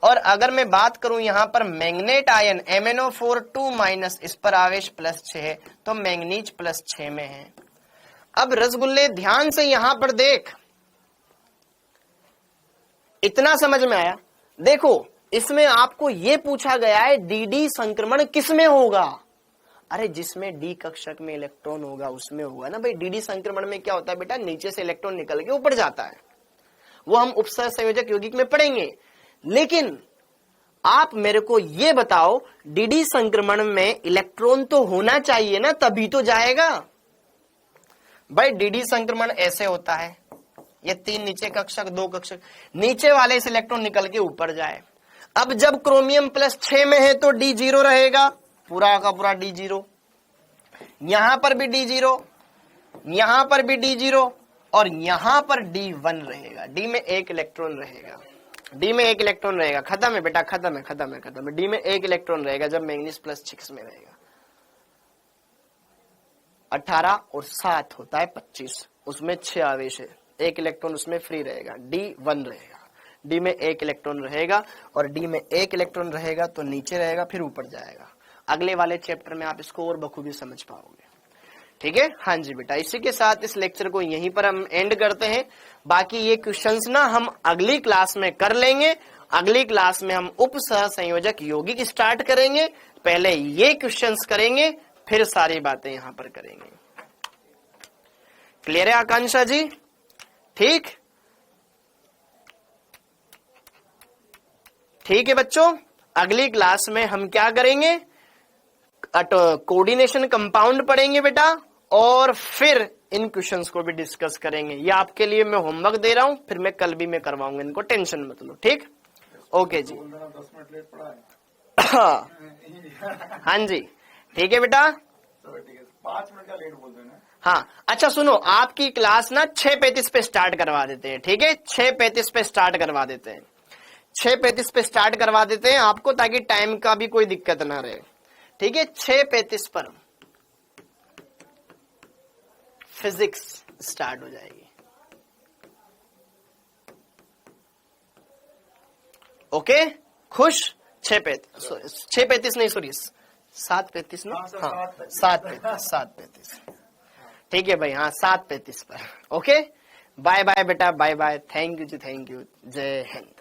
और अगर मैं बात करूं यहां पर मैंगनेट आयन MnO4-2-, इस पर आवेश +6 है, तो मैंगनीज +6 में है। अब रसगुल्ले ध्यान से यहां पर देख, इतना समझ में आया? देखो इसमें आपको यह पूछा गया है डीडी संक्रमण किसमें होगा? अरे जिसमें डी कक्षक में इलेक्ट्रॉन होगा उसमें होगा ना भाई। डीडी संक्रमण में क्या होता है बेटा? नीचे से इलेक्ट्रॉन निकल के ऊपर जाता है, वो हम उपसर्ग संयोजक यौगिक में पढ़ेंगे। लेकिन आप मेरे को ये बताओ, डीडी संक्रमण में इलेक्ट्रॉन तो होना चाहिए ना, तभी तो जाएगा भाई। डीडी संक्रमण ऐसे होता है, ये 3 नीचे कक्षक, 2 कक्षक, नीचे वाले से इलेक्ट्रॉन निकल के ऊपर जाए। अब जब क्रोमियम +6 में है तो D0 रहेगा, पूरा का पूरा D0, यहां पर भी D0, यहां पर भी D0, और यहां पर D1 रहेगा। डी में 1 इलेक्ट्रॉन रहेगा, डी में 1 इलेक्ट्रॉन रहेगा। खत्म है बेटा, खत्म है। डी में 1 इलेक्ट्रॉन रहेगा जब मैंगनीज +6 में रहेगा। 18 और 7 होता है 25, उसमें 6 आवेश है, 1 इलेक्ट्रॉन उसमें फ्री रहेगा, D1 रहेगा। डी में 1 इलेक्ट्रॉन रहेगा और डी में 1 इलेक्ट्रॉन रहेगा तो नीचे रहेगा फिर ऊपर जाएगा। अगले वाले चैप्टर में आप इसको और बखूबी समझ पाओगे। ठीक है, हाँ जी बेटा, इसी के साथ इस लेक्चर को यहीं पर हम एंड करते हैं। बाकी ये क्वेश्चंस ना हम अगली क्लास में कर लेंगे। अगली क्लास में हम उप सहसंयोजक यौगिक स्टार्ट करेंगे, पहले ये क्वेश्चंस करेंगे फिर सारी बातें यहां पर करेंगे। क्लियर है आकांक्षा जी? ठीक है बच्चों, अगली क्लास में हम क्या करेंगे, कोऑर्डिनेशन कंपाउंड पढ़ेंगे बेटा, और फिर इन क्वेश्चंस को भी डिस्कस करेंगे। ये आपके लिए मैं होमवर्क दे रहा हूं, फिर मैं कल भी मैं करवाऊंगा, इनको टेंशन मत लो। ठीक, ओके जी। 10 मिनट लेट पड़ा है। हाँ जी, ठीक है बेटा, ठीक है, 5 मिनट का लेट बोल देना। हाँ अच्छा सुनो, आपकी क्लास ना 6:35 पे स्टार्ट करवा देते हैं। ठीक है, 6:35 पे स्टार्ट करवा देते हैं, 6:35 पे स्टार्ट करवा देते हैं आपको, ताकि टाइम का भी कोई दिक्कत ना रहे। ठीक है, 6:35 पर फिजिक्स स्टार्ट हो जाएगी। ओके, खुश? 6:35 नहीं, सॉरी 7:35 ना, हाँ 7:35। ठीक है भाई, हाँ 7:35 पर। ओके, बाय बाय बेटा, बाय बाय, थैंक यू जी, थैंक यू, जय हिंद।